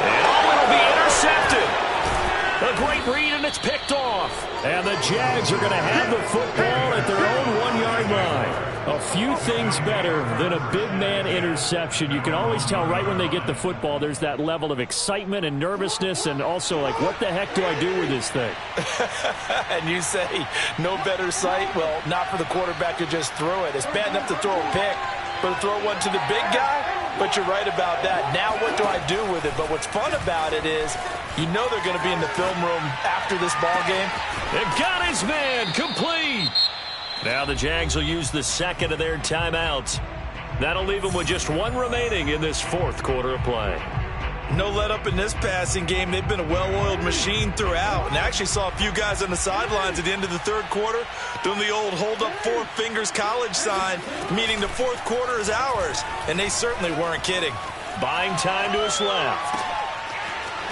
And it'll be intercepted. A great read, and it's picked off. And the Jags are going to have the football at their own 1-yard line. A few things better than a big man interception. You can always tell right when they get the football, there's that level of excitement and nervousness, and also like, what the heck do I do with this thing? And you say, no better sight? Well, not for the quarterback to just throw it. It's bad enough to throw a pick, but to throw one to the big guy? But you're right about that. Now what do I do with it? But what's fun about it is you know they're going to be in the film room after this ball game. They've got his man complete. Now the Jags will use the second of their timeouts. That'll leave them with just 1 remaining in this 4th quarter of play. No let up in this passing game. They've been a well-oiled machine throughout. And I actually saw a few guys on the sidelines at the end of the 3rd quarter doing the old hold up 4 fingers college sign, meaning the 4th quarter is ours. And they certainly weren't kidding. Buying time to his left.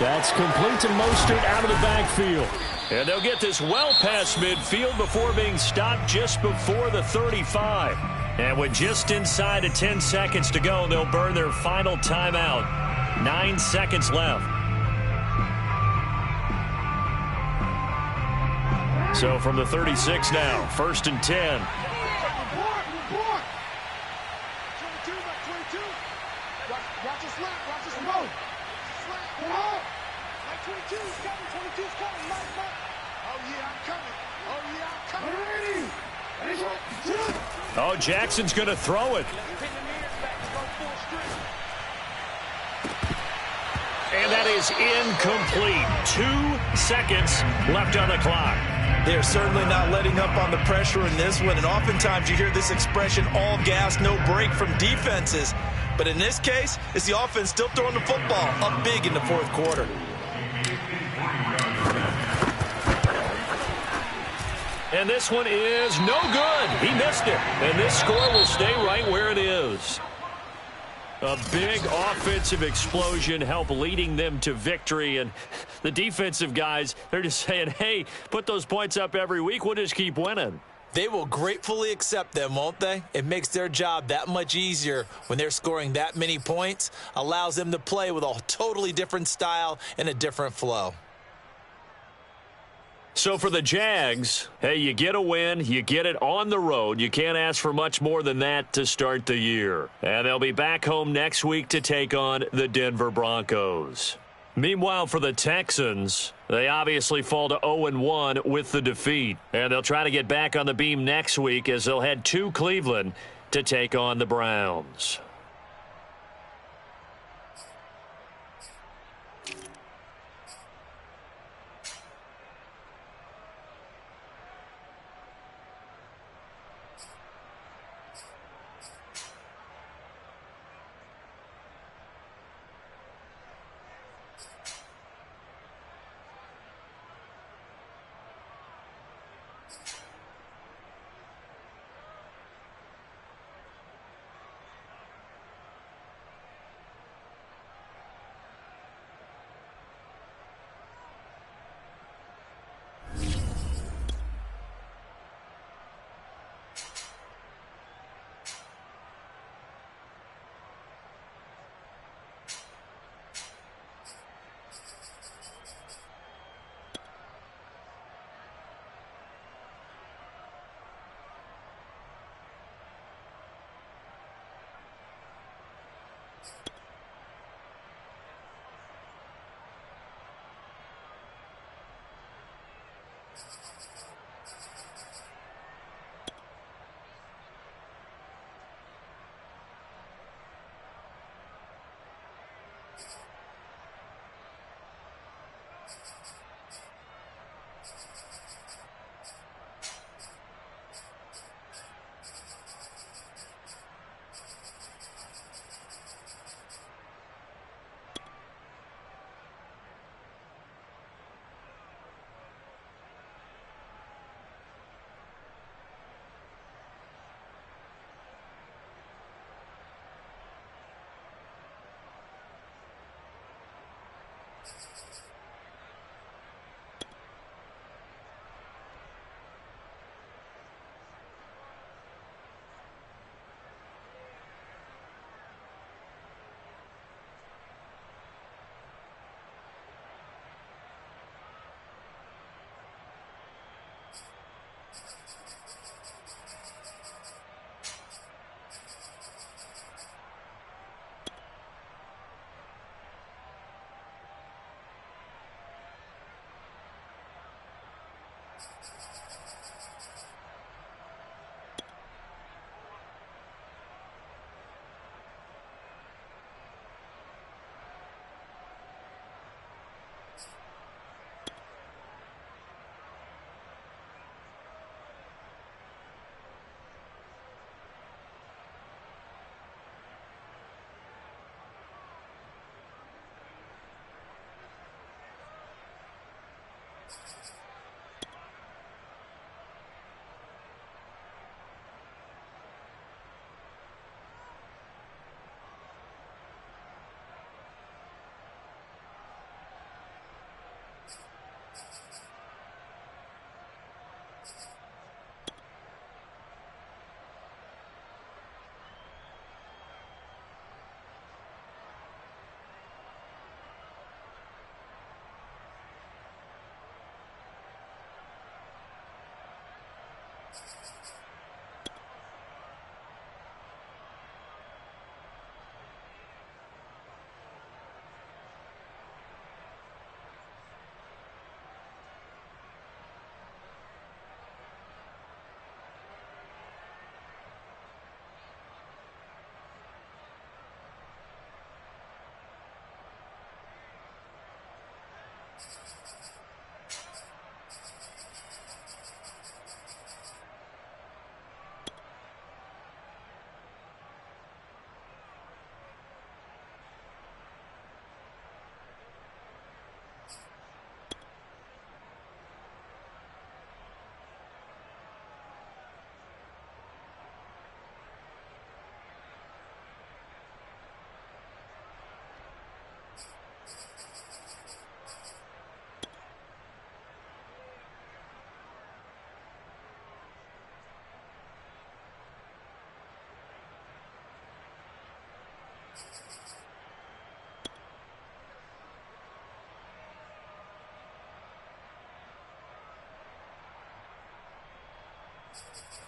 That's complete to Mostert out of the backfield. And they'll get this well past midfield before being stopped just before the 35. And with just inside of 10 seconds to go, they'll burn their final timeout. 9 seconds left. So from the 36 now, 1st and 10. Watch us lap, watch us roll. Come on. 22's coming, 22's coming. Mike. Oh, yeah, I'm coming. Oh, Jackson's going to throw it. And that is incomplete. 2 seconds left on the clock. They're certainly not letting up on the pressure in this one. And oftentimes you hear this expression, all gas, no break from defenses. But in this case, it's the offense still throwing the football up big in the 4th quarter. And this one is no good. He missed it. And this score will stay right where it is. A big offensive explosion helped leading them to victory. And the defensive guys, they're just saying, hey, put those points up every week. We'll just keep winning. They will gratefully accept them, won't they? It makes their job that much easier when they're scoring that many points. Allows them to play with a totally different style and a different flow. So for the Jags, hey, you get a win, you get it on the road. You can't ask for much more than that to start the year. And they'll be back home next week to take on the Denver Broncos. Meanwhile, for the Texans, they obviously fall to 0-1 with the defeat. And they'll try to get back on the beam next week as they'll head to Cleveland to take on the Browns. Thank you.